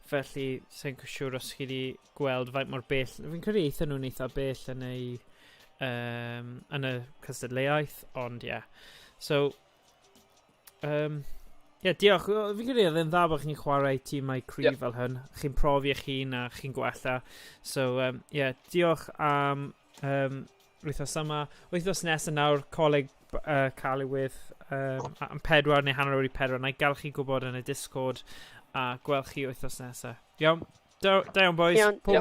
felly sy'n siŵr os chi wedi gweld faint mor bell, fi'n credu eithon nhw'n eitha bell yn y cystadleuaeth, ond ie. Yeah. So, Ie, diolch. Fi'n credu oedd e'n dda bod chi'n chwarae tîmau cryf fel hyn. Chi'n profi eich hun a chi'n gwella. So, ie, diolch am wythnos yma. Wythnos nesaf nawr, coleg Calewydd am 4 neu hanner wedi 4. Na i gael chi gwybod yn y Discord a gweld chi wythnos nesaf. Iawn. Da iawn, boys. Iawn. Pob